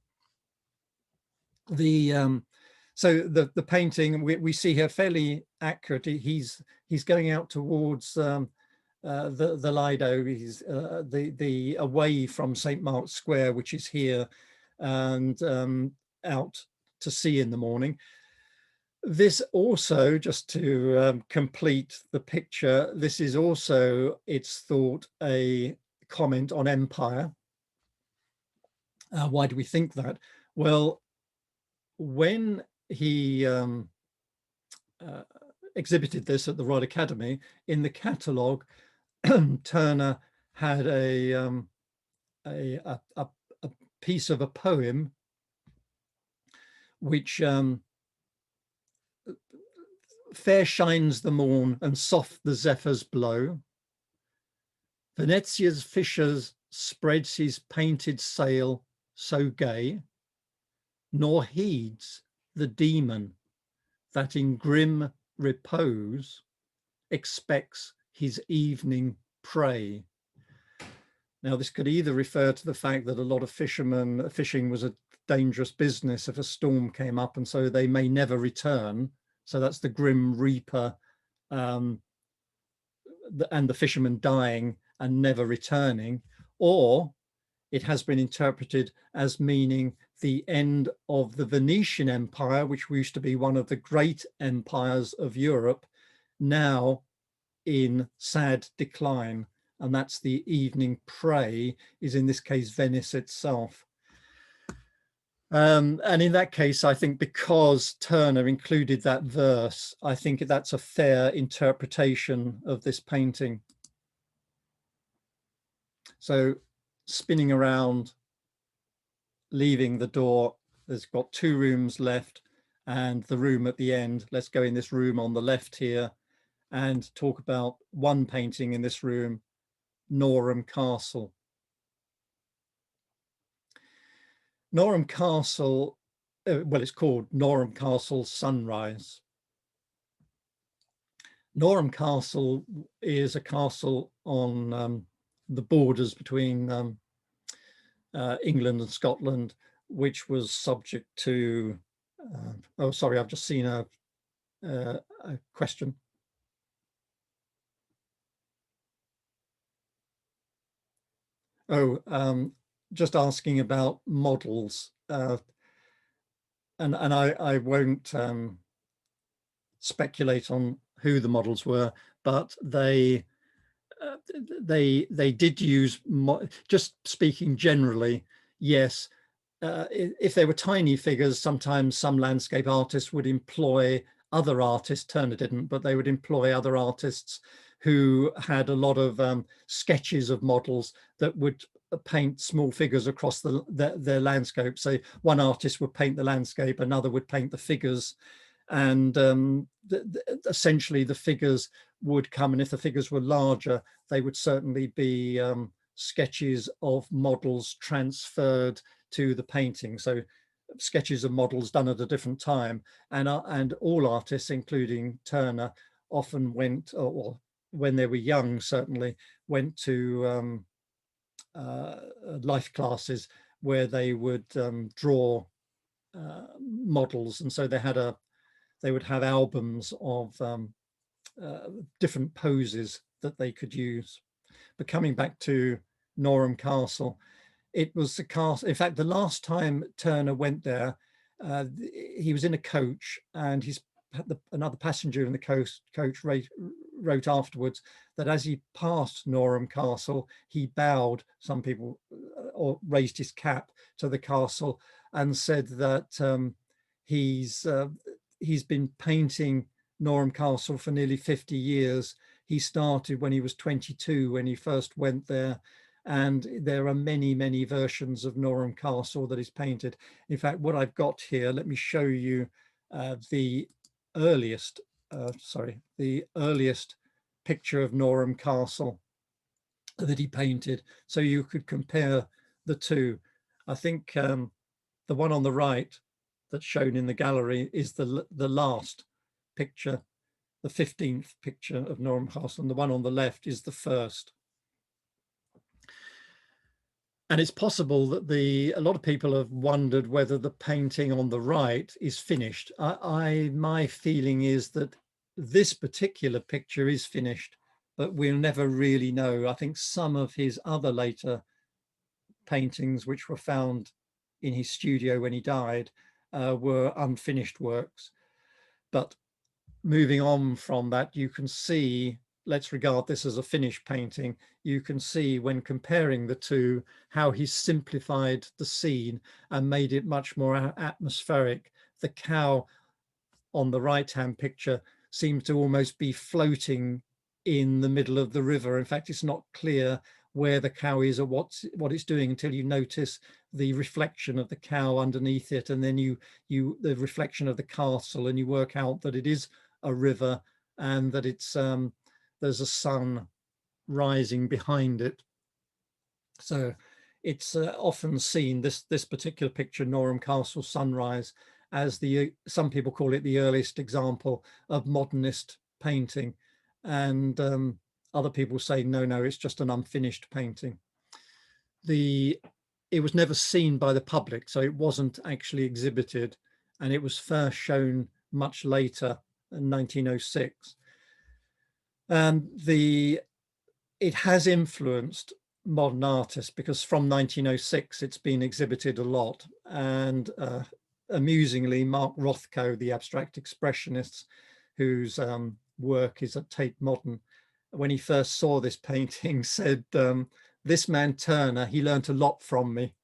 The So the painting we see here fairly accurate. He's going out towards the Lido. He's the away from St. Mark's Square, which is here, and out to sea in the morning. This also, just to complete the picture, this is also, it's thought, a comment on empire. Why do we think that? Well, when he exhibited this at the Royal Academy, in the catalogue, Turner had a piece of a poem which fair shines the morn and soft the zephyrs blow. Venezia's fishers spreads his painted sail so gay, nor heeds the demon that in grim repose expects his evening prey. Now, this could either refer to the fact that a lot of fishermen, fishing was a dangerous business if a storm came up, and so they may never return. So that's the grim reaper and the fisherman dying and never returning. Or it has been interpreted as meaning the end of the Venetian Empire, which used to be one of the great empires of Europe, now in sad decline. And that's the evening prey, is in this case Venice itself. And in that case, I think because Turner included that verse, I think that's a fair interpretation of this painting. So spinning around, leaving the door, there's got 2 rooms left and the room at the end. Let's go in this room on the left here and talk about one painting in this room, Norham Castle. Norham Castle, well, it's called Norham Castle Sunrise. Norham Castle is a castle on the borders between England and Scotland, which was subject to, oh, sorry, I've just seen a question. Oh, just asking about models, and I won't speculate on who the models were, but they did use, just speaking generally, yes, if they were tiny figures, sometimes some landscape artists would employ other artists. Turner didn't, but they would employ other artists who had a lot of sketches of models that would paint small figures across their landscape. So one artist would paint the landscape, another would paint the figures, and essentially the figures would come, and if the figures were larger, they would certainly be sketches of models transferred to the painting. So sketches of models done at a different time, and all artists, including Turner, often went, or when they were young certainly, went to life classes where they would draw models, and so they would have albums of different poses that they could use. But coming back to Norham Castle, it was the castle. In fact, the last time Turner went there, he was in a coach, and another passenger in the coach wrote afterwards that as he passed Norham Castle, he bowed, some people, or raised his cap to the castle, and said that he's been painting Norham Castle for nearly 50 years. He started when he was 22, when he first went there, and there are many, many versions of Norham Castle that is painted. In fact, what I've got here, let me show you the earliest picture of Norham Castle that he painted, so you could compare the two. I think the one on the right that's shown in the gallery is the last picture, the 15th picture of Norham Castle, and the one on the left is the first. And it's possible that a lot of people have wondered whether the painting on the right is finished. My feeling is that this particular picture is finished, but we'll never really know. I think some of his other later paintings, which were found in his studio when he died, were unfinished works. But moving on from that, you can see, let's regard this as a finished painting, you can see when comparing the two how he's simplified the scene and made it much more atmospheric. The cow on the right-hand picture seems to almost be floating in the middle of the river. In fact, it's not clear where the cow is or what it's doing until you notice the reflection of the cow underneath it, and then the reflection of the castle, and you work out that it is a river and that it's there's a sun rising behind it. So it's often seen, this particular picture, Norham Castle sunrise, as some people call it the earliest example of modernist painting, and other people say no, it's just an unfinished painting. It was never seen by the public, so it wasn't actually exhibited, and it was first shown much later in 1906. It has influenced modern artists, because from 1906 it's been exhibited a lot, and amusingly, Mark Rothko, the abstract expressionist, whose work is at Tate Modern, when he first saw this painting, said, "This man Turner, he learnt a lot from me."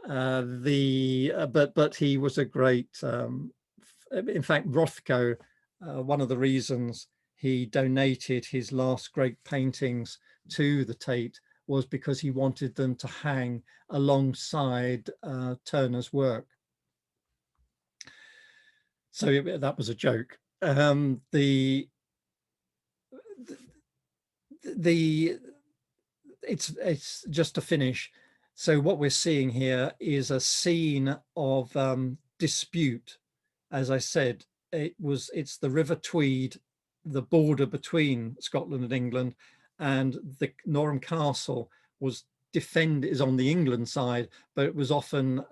But he was a great. In fact, Rothko, one of the reasons he donated his last great paintings to the Tate was because he wanted them to hang alongside Turner's work. So that was a joke. It's just to finish. So what we're seeing here is a scene of dispute. As I said, it's the River Tweed, the border between Scotland and England, and the Norham Castle is on the England side, but it was often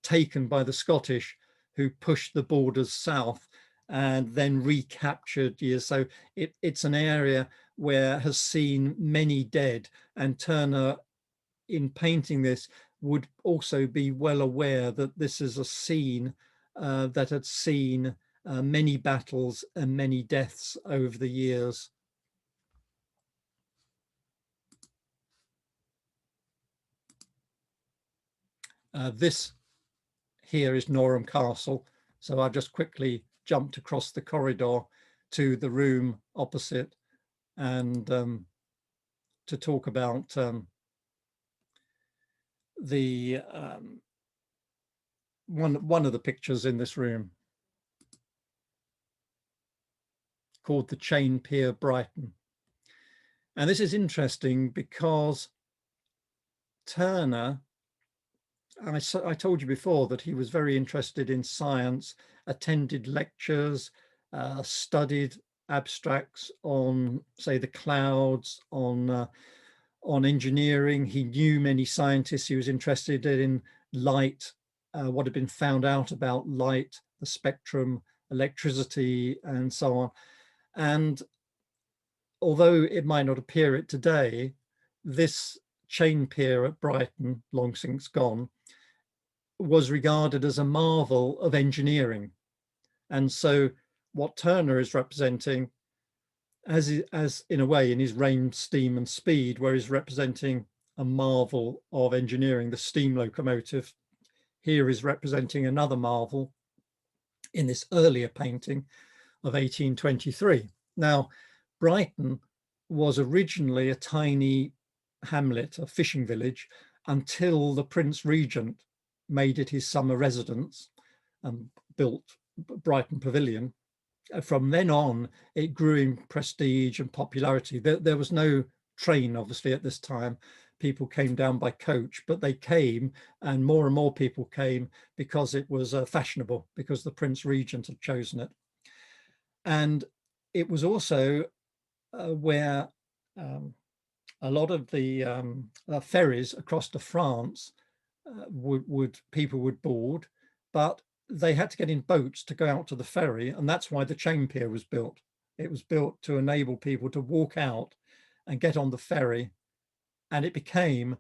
taken by the Scottish, who pushed the borders south and then recaptured years. So it's an area where has seen many dead, and Turner, in painting this, would also be well aware that this is a scene that had seen many battles and many deaths over the years. This here is Norham Castle. So I've just quickly jumped across the corridor to the room opposite, and to talk about one of the pictures in this room, called the Chain Pier, Brighton. And this is interesting because Turner, I told you before that he was very interested in science, attended lectures, studied abstracts on, say, the clouds, on engineering. He knew many scientists. He was interested in light, what had been found out about light, the spectrum, electricity, and so on. And although it might not appear it today, this chain pier at Brighton, long since gone, was regarded as a marvel of engineering. And so what Turner is representing, as in a way, in his Rain, Steam and Speed, where he's representing a marvel of engineering, the steam locomotive, here is representing another marvel in this earlier painting of 1823. Now, Brighton was originally a tiny hamlet, a fishing village, until the Prince Regent made it his summer residence and built Brighton Pavilion. From then on, it grew in prestige and popularity. There was no train, obviously, at this time. People came down by coach, but they came, and more people came because it was fashionable, because the Prince Regent had chosen it. And it was also where a lot of the ferries across to France people would board, but they had to get in boats to go out to the ferry, and that's why the chain pier was built. It was built to enable people to walk out and get on the ferry, and it became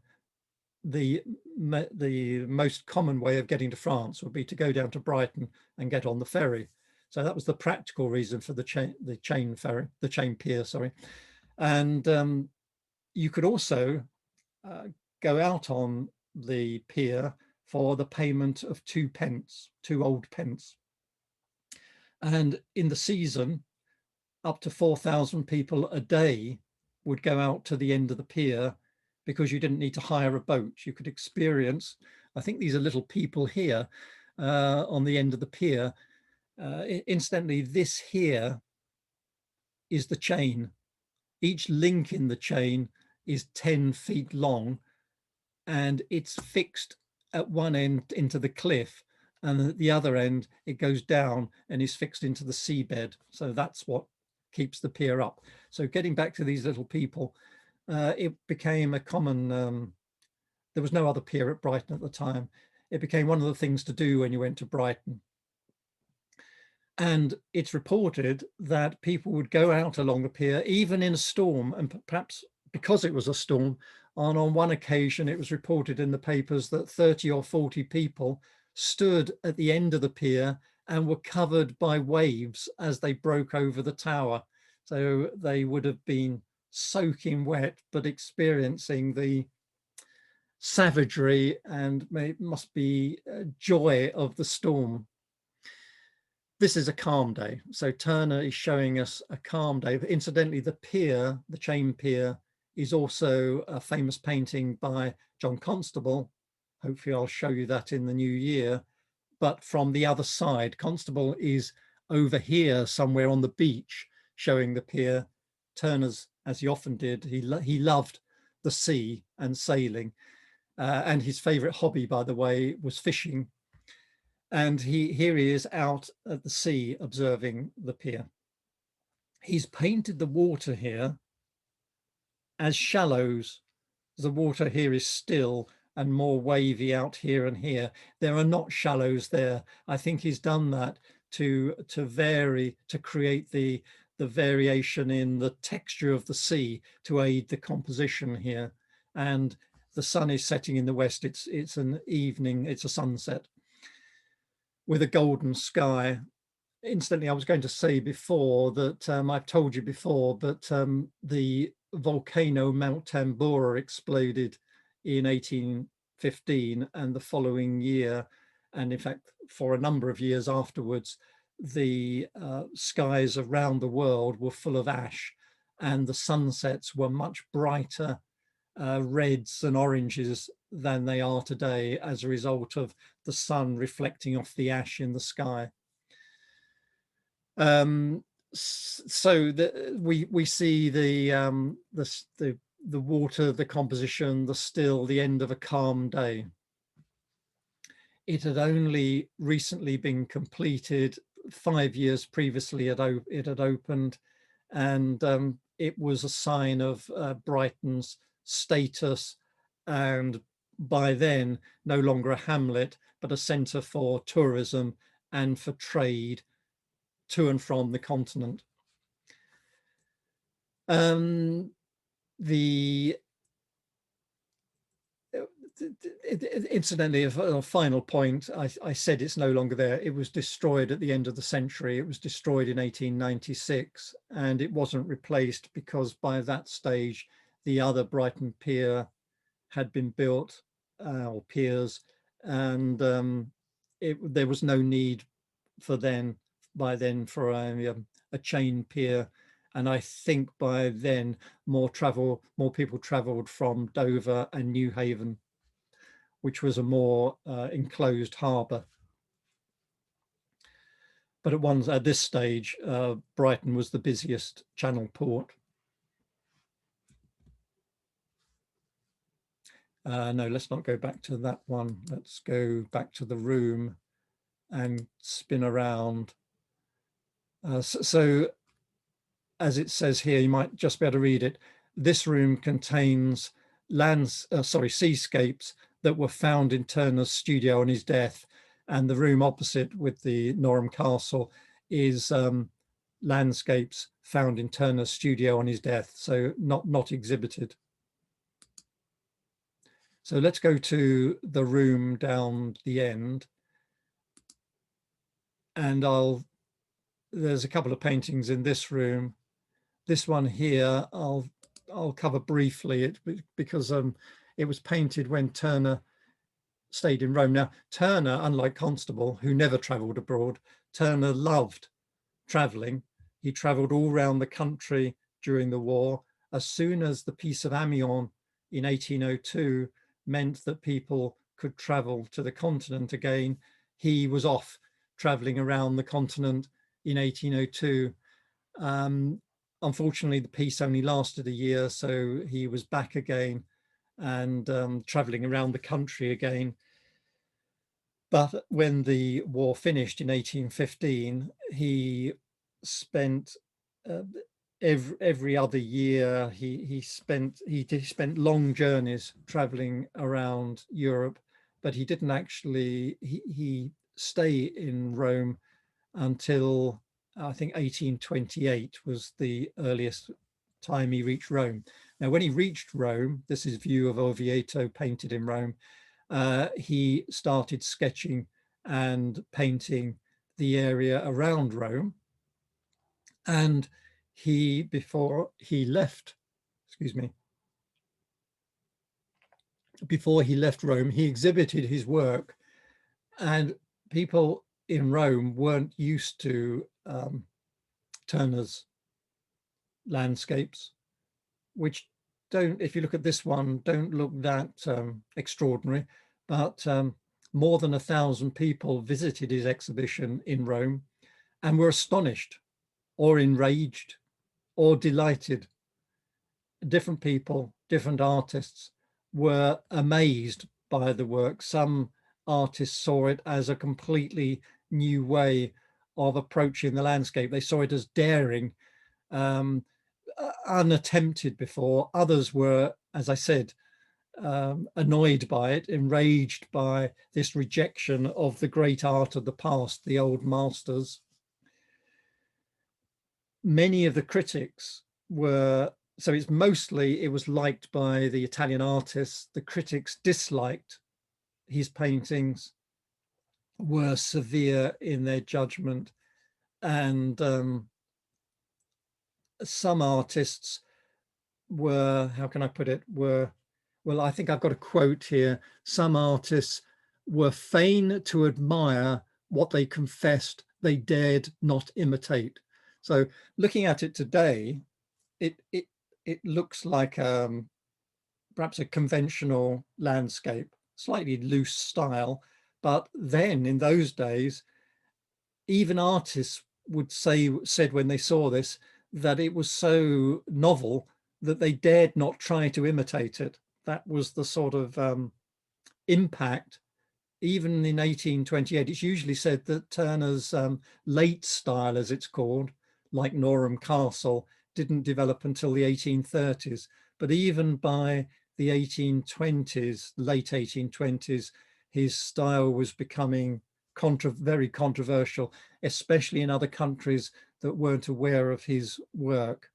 the most common way of getting to France would be to go down to Brighton and get on the ferry. So that was the practical reason for the chain pier, sorry. And you could also go out on the pier for the payment of 2p, 2 old pence. And in the season, up to 4,000 people a day would go out to the end of the pier, because you didn't need to hire a boat. You could experience, I think these are little people here on the end of the pier. Incidentally, this here is the chain. Each link in the chain is 10 feet long, and it's fixed at one end into the cliff, and at the other end it goes down and is fixed into the seabed. So that's what keeps the pier up. So getting back to these little people, it became a common, there was no other pier at Brighton at the time. It became one of the things to do when you went to Brighton. And it's reported that people would go out along the pier, even in a storm, and perhaps because it was a storm, and on one occasion it was reported in the papers that 30 or 40 people stood at the end of the pier and were covered by waves as they broke over the tower. So they would have been soaking wet, but experiencing the savagery and must be joy of the storm. This is a calm day. So Turner is showing us a calm day. But incidentally, the pier, the chain pier, is also a famous painting by John Constable. Hopefully I'll show you that in the new year. But from the other side, Constable is over here somewhere on the beach showing the pier. Turner's, as he often did, he loved the sea and sailing. And his favorite hobby, by the way, was fishing. And here he is out at the sea observing the pier. He's painted the water here as shallows. The water here is still and more wavy out here and here. There are not shallows there. I think he's done that to vary, to create the variation in the texture of the sea to aid the composition here. And the sun is setting in the west. It's an evening, it's a sunset with a golden sky. Incidentally, I was going to say before that I've told you before, but the volcano Mount Tambora exploded in 1815, and the following year, and in fact for a number of years afterwards, the skies around the world were full of ash, and the sunsets were much brighter reds and oranges than they are today as a result of the sun reflecting off the ash in the sky. So we see the water, the composition, the still, the end of a calm day. It had only recently been completed. 5 years previously it had opened, and it was a sign of Brighton's status, and by then no longer a hamlet but a centre for tourism and for trade to and from the continent. Incidentally, a final point, I said it's no longer there. It was destroyed at the end of the century. It was destroyed in 1896, and it wasn't replaced because by that stage the other Brighton pier had been built, or piers, and there was no need for by then for a chain pier. And I think by then more people travelled from Dover and Newhaven, which was a more enclosed harbour. But at this stage, Brighton was the busiest channel port. No, let's not go back to that one. Let's go back to the room and spin around. So as it says here, you might just be able to read it. This room contains seascapes that were found in Turner's studio on his death, and the room opposite with the Norham Castle is landscapes found in Turner's studio on his death, so not exhibited. So let's go to the room down the end, and there's a couple of paintings in this room. This one here I'll cover briefly because it was painted when Turner stayed in Rome. Now, Turner, unlike Constable, who never travelled abroad, Turner loved travelling. He travelled all around the country during the war. As soon as the Peace of Amiens in 1802 meant that people could travel to the continent again, he was off travelling around the continent in 1802. Unfortunately, the peace only lasted a year, so he was back again and travelling around the country again. But when the war finished in 1815, he spent every other year. He spent long journeys travelling around Europe, but he didn't actually he stay in Rome until I think 1828 was the earliest time he reached Rome. Now, when he reached Rome, this is view of Orvieto painted in Rome. He started sketching and painting the area around Rome. And before he left Rome, he exhibited his work, and people in Rome weren't used to Turner's landscapes, which if you look at this one, don't look that extraordinary, but more than 1,000 people visited his exhibition in Rome and were astonished or enraged or delighted. Different people, different artists were amazed by the work. Some artists saw it as a completely new way of approaching the landscape. They saw it as daring, unattempted before. Others were, as I said, annoyed by it, enraged by this rejection of the great art of the past, the old masters. Many of the critics were, so it was liked by the Italian artists. The critics disliked his paintings, were severe in their judgment, and some artists were, how can I put it, well, I think I've got a quote here. Some artists were fain to admire what they confessed they dared not imitate. So looking at it today, it looks like perhaps a conventional landscape, slightly loose style. But then in those days, even artists said when they saw this, that it was so novel that they dared not try to imitate it. That was the sort of impact. Even in 1828, it's usually said that Turner's late style, as it's called, like Norham Castle, didn't develop until the 1830s. But even by the 1820s, late 1820s, his style was becoming very controversial, especially in other countries that weren't aware of his work.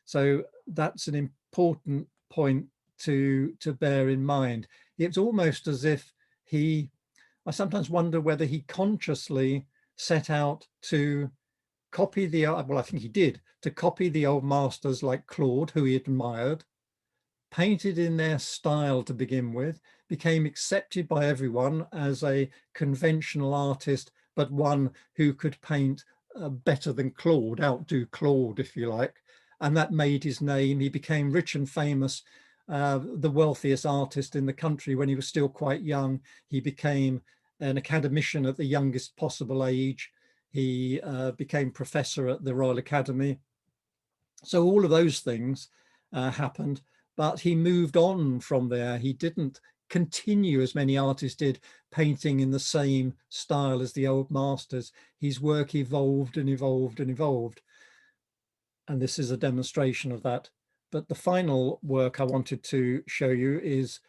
So that's an important point to bear in mind. It's almost as if I sometimes wonder whether he consciously set out to copy well, I think he did, to copy the old masters like Claude, who he admired, painted in their style to begin with, became accepted by everyone as a conventional artist, but one who could paint better than Claude, outdo Claude, if you like. And that made his name. He became rich and famous, the wealthiest artist in the country when he was still quite young. He became an academician at the youngest possible age. He became professor at the Royal Academy. So all of those things happened, but he moved on from there. He didn't continue, as many artists did, painting in the same style as the old masters. His work evolved and evolved and evolved. And this is a demonstration of that. But the final work I wanted to show you is,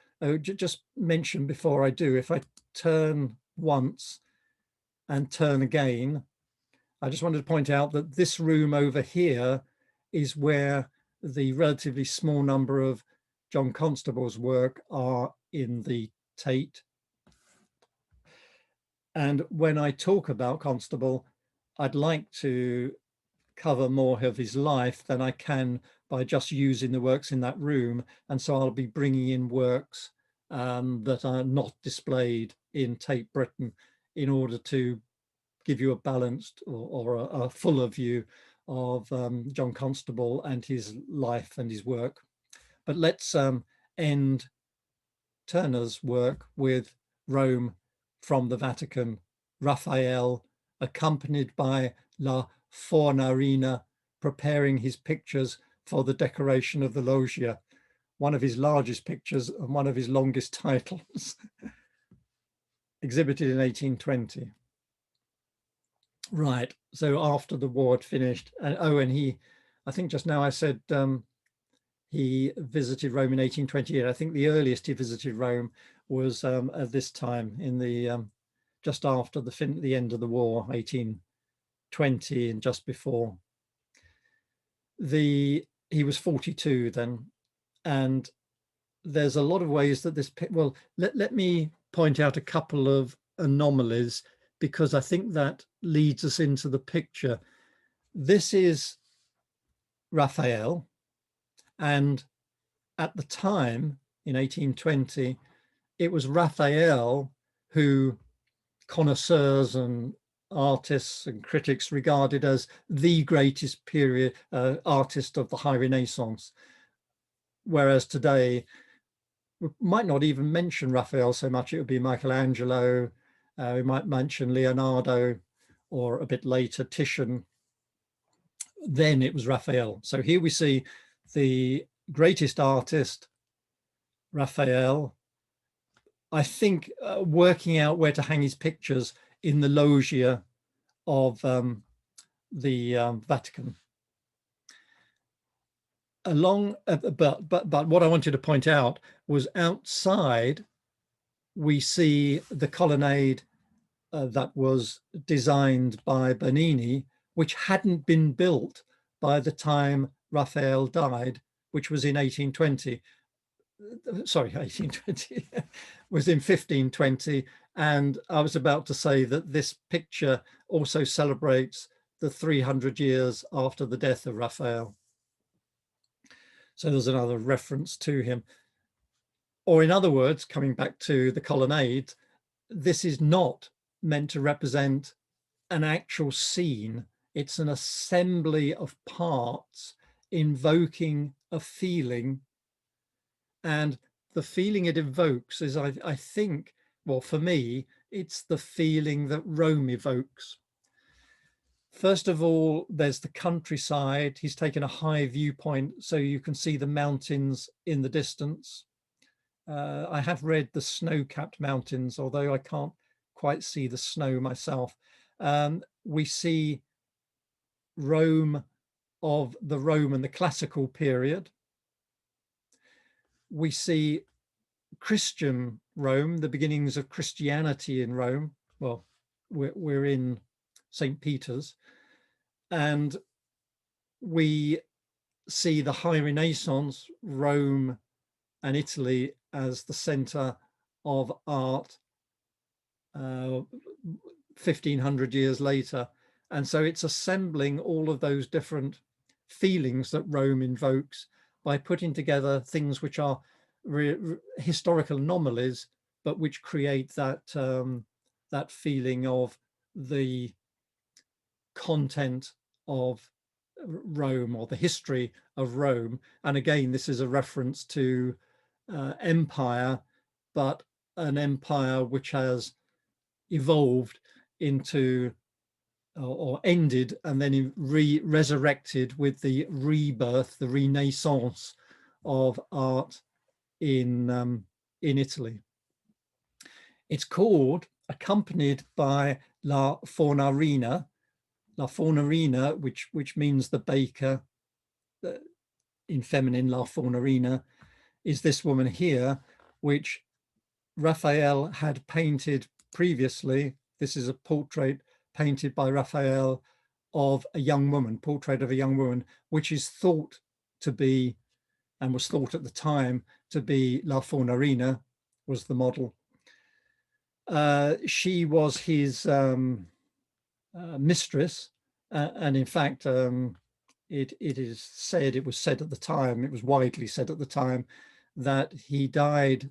just mention before I do, if I turn once and turn again, I just wanted to point out that this room over here is where the relatively small number of John Constable's work are in the Tate. And when I talk about Constable, I'd like to cover more of his life than I can by just using the works in that room. And so I'll be bringing in works that are not displayed in Tate Britain in order to give you a balanced or a fuller view of John Constable and his life and his work. But let's end Turner's work with Rome from the Vatican, Raphael, accompanied by La Fornarina, preparing his pictures for the decoration of the loggia, one of his largest pictures and one of his longest titles, exhibited in 1820. Right, so after the war had finished, and he, I think just now I said he visited Rome in 1828. I think the earliest he visited Rome was at this time in the just after the end of the war, 1820, and just before. He was 42 then, and there's a lot of ways that this, well, let me point out a couple of anomalies, because I think that leads us into the picture. This is Raphael, and at the time in 1820, it was Raphael who connoisseurs and artists and critics regarded as the greatest period artist of the High Renaissance. Whereas today, we might not even mention Raphael so much, it would be Michelangelo, we might mention Leonardo, or a bit later Titian. Then it was Raphael. So here we see the greatest artist, Raphael, I think working out where to hang his pictures in the loggia of the Vatican. But what I wanted to point out was outside we see the colonnade that was designed by Bernini, which hadn't been built by the time Raphael died, which was in 1820. Sorry, 1820, was in 1520. And I was about to say that this picture also celebrates the 300 years after the death of Raphael. So there's another reference to him. Or in other words, coming back to the colonnade, this is not meant to represent an actual scene. It's an assembly of parts invoking a feeling. And the feeling it evokes is, I think, well, for me, it's the feeling that Rome evokes. First of all, there's the countryside. He's taken a high viewpoint, so you can see the mountains in the distance. I have read the snow-capped mountains, although I can't quite see the snow myself. We see Rome of the Roman, the classical period. We see Christian Rome, the beginnings of Christianity in Rome. Well, we're in St. Peter's. And we see the High Renaissance, Rome and Italy as the center of art 1500 years later. And so it's assembling all of those different feelings that Rome invokes by putting together things which are historical anomalies, but which create that that feeling of the content of Rome, or the history of Rome. And again, this is a reference to empire, but an empire which has evolved into or ended and then resurrected with the rebirth, the renaissance of art in Italy. It's called, accompanied by La Fornarina, which means the baker. in feminine La Fornarina, is this woman here, which Raphael had painted previously. This is a portrait painted by Raphael of a young woman, portrait of a young woman, which is thought to be, and was thought at the time to be, La Fornarina, was the model. She was his mistress, and in fact, it is said, it was said at the time, it was widely said at the time, that he died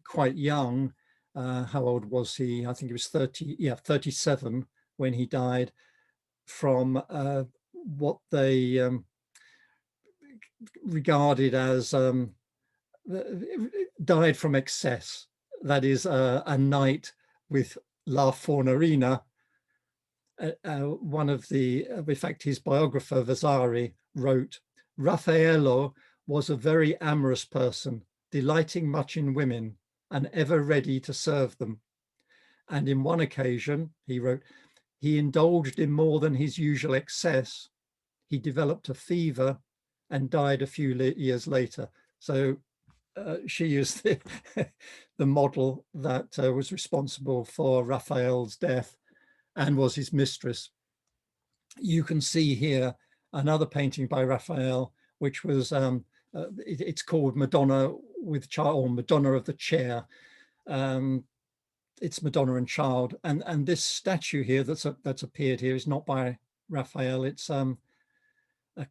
quite young. How old was he? I think he was 37 when he died, from what they regarded as died from excess. That is, a night with La Fornarina. One of the, in fact, his biographer Vasari wrote, Raffaello was a very amorous person, delighting much in women and ever ready to serve them. And in one occasion, he wrote, he indulged in more than his usual excess. He developed a fever and died a few years later. So she is the, the model that was responsible for Raphael's death and was his mistress. You can see here another painting by Raphael, which was, it's called Madonna with Child, or Madonna of the Chair. It's Madonna and Child, and this statue here that's appeared here is not by Raphael. It's a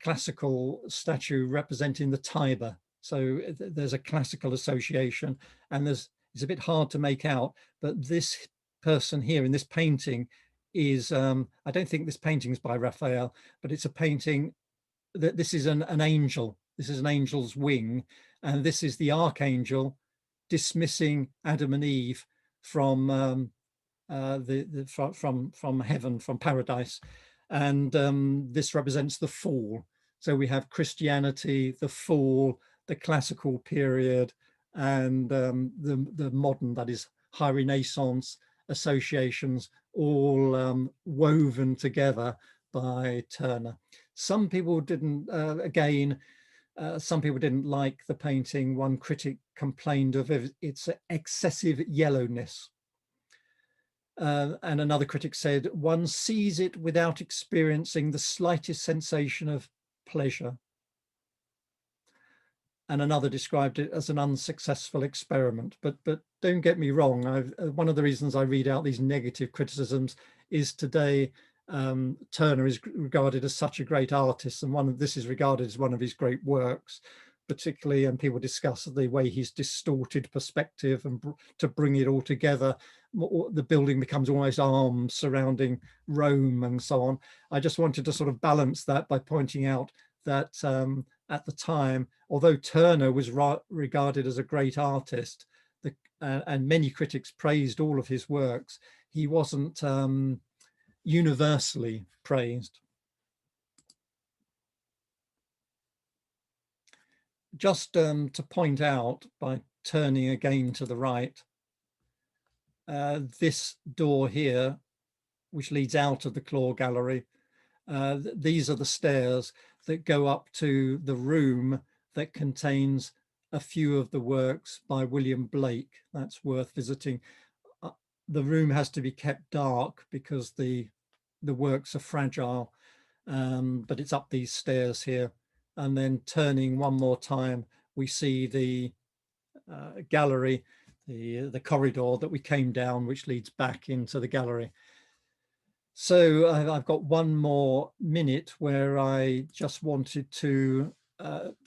classical statue representing the Tiber. So there's a classical association, and it's a bit hard to make out, but this person here in this painting is, I don't think this painting is by Raphael, but it's a painting that this is an angel. This is an angel's wing, and this is the archangel dismissing Adam and Eve from from heaven, from paradise, and this represents the fall. So we have Christianity, the fall, the classical period, and the modern, that is high Renaissance associations, all woven together by Turner. Some people didn't, some people didn't like the painting. One critic complained of its excessive yellowness. And another critic said, one sees it without experiencing the slightest sensation of pleasure. And another described it as an unsuccessful experiment. But don't get me wrong, one of the reasons I read out these negative criticisms is today Turner is regarded as such a great artist, and this is regarded as one of his great works, particularly, and people discuss the way he's distorted perspective and to bring it all together. The building becomes almost arms surrounding Rome and so on. I just wanted to sort of balance that by pointing out that at the time, although Turner was regarded as a great artist, and many critics praised all of his works, he wasn't universally praised. Just to point out, by turning again to the right, this door here, which leads out of the Claw Gallery, these are the stairs that go up to the room that contains a few of the works by William Blake. That's worth visiting. The room has to be kept dark because the works are fragile, but it's up these stairs here. And then turning one more time, we see the gallery, the corridor that we came down, which leads back into the gallery. So I've got one more minute where I just wanted to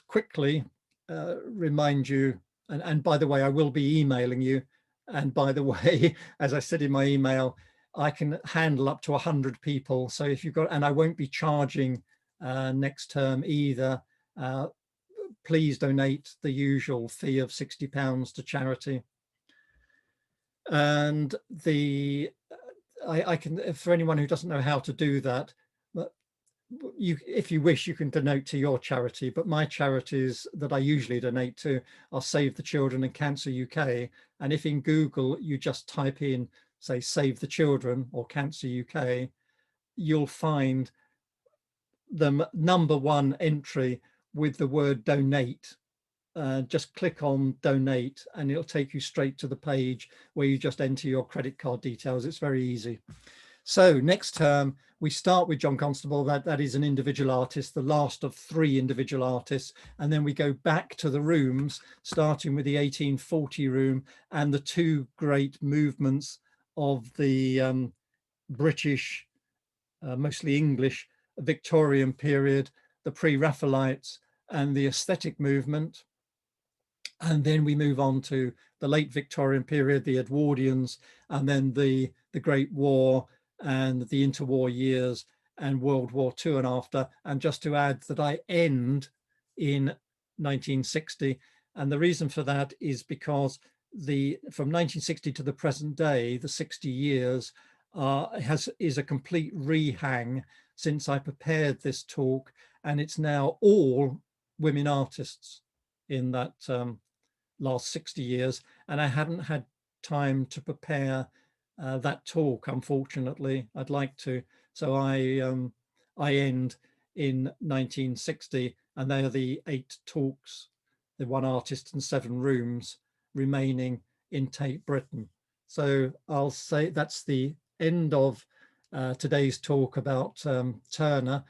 quickly remind you, and by the way, I will be emailing you. And by the way, as I said in my email, I can handle up to 100 people. So if you've got, and I won't be charging next term either. Please donate the usual fee of £60 to charity. And I can, for anyone who doesn't know how to do that, if you wish, you can donate to your charity, but my charities that I usually donate to are Save the Children and Cancer UK. And if in Google you just type in, say, Save the Children or Cancer UK, you'll find the #1 entry, with the word donate. Just click on donate and it'll take you straight to the page where you just enter your credit card details. It's very easy. So next term, we start with John Constable. That is an individual artist, the last of 3 individual artists. And then we go back to the rooms, starting with the 1840 room and the 2 great movements of the British, mostly English, Victorian period, the pre-Raphaelites and the aesthetic movement. And then we move on to the late Victorian period, the Edwardians, and then the Great War and the interwar years and World War II and after. And just to add that I end in 1960. And the reason for that is because from 1960 to the present day, the 60 years is a complete rehang since I prepared this talk. And it's now all women artists in that last 60 years, and I hadn't had time to prepare that talk, unfortunately. I'd like to, so I end in 1960, and they are the 8 talks, the 1 artist and 7 rooms remaining in Tate Britain. So I'll say that's the end of today's talk about Turner.